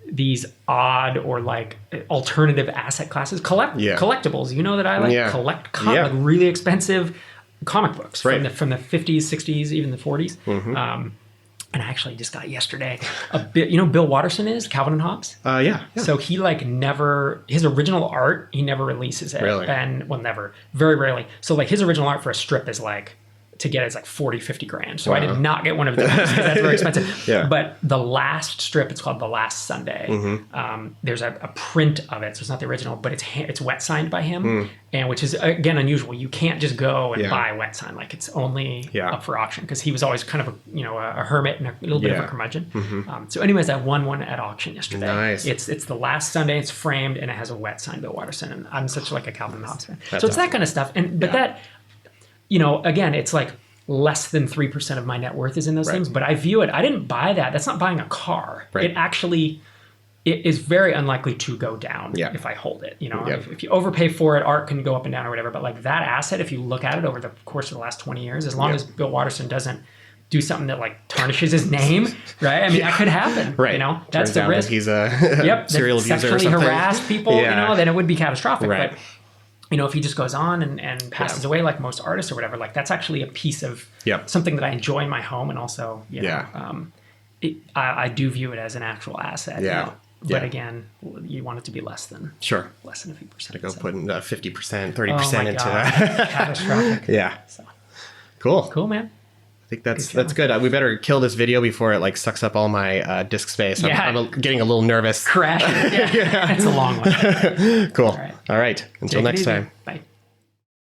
these odd or like alternative asset classes. Collectibles. That I like collect like really expensive comic books from the 50s, 60s, even the 40s. And I actually just got yesterday a bit, you know, Bill Watterson is Calvin and Hobbes. Yeah. So he like never, his original art, he never releases it. Really? And well, never, very rarely. So like his original art for a strip is like, to get it is like 40, 50 grand. So I did not get one of those because that's very expensive. Yeah. But the last strip, it's called The Last Sunday. There's a print of it. So it's not the original, but it's wet signed by him. And which is, again, unusual. You can't just go and buy wet sign. Like it's only up for auction because he was always kind of a hermit and a little bit of a curmudgeon. So anyways, I won one at auction yesterday. Nice. It's The Last Sunday. It's framed and it has a wet sign Bill Watterson. And I'm such like a Calvin and Hobbes fan. That's so it's awesome. that kind of stuff. But that, you know, again, it's like less than 3% of my net worth is in those things, but I view it, I didn't buy that. That's not buying a car. Right. It is very unlikely to go down if I hold it. You know, if you overpay for it, art can go up and down or whatever. But like that asset, if you look at it over the course of the last 20 years, as long as Bill Watterson doesn't do something that like tarnishes his name, right? I mean, that could happen. Right. You know, that's Turns the out risk. that he's a serial abuser or sexually something. harassed people, you know, then it would be catastrophic. Right. But you know, if he just goes on and passes away like most artists or whatever, like that's actually a piece of something that I enjoy in my home. And also, you know, I do view it as an actual asset. Yeah. You know? But again, you want it to be less than a few percent. To go putting 50%, 30% into that. Catastrophic. Yeah. So. Cool, man. I think that's good. We better kill this video before it like sucks up all my disk space. I'm getting a little nervous. Crash. Yeah. It's a long one. Cool. All right. Until Take it next easy. time. Bye.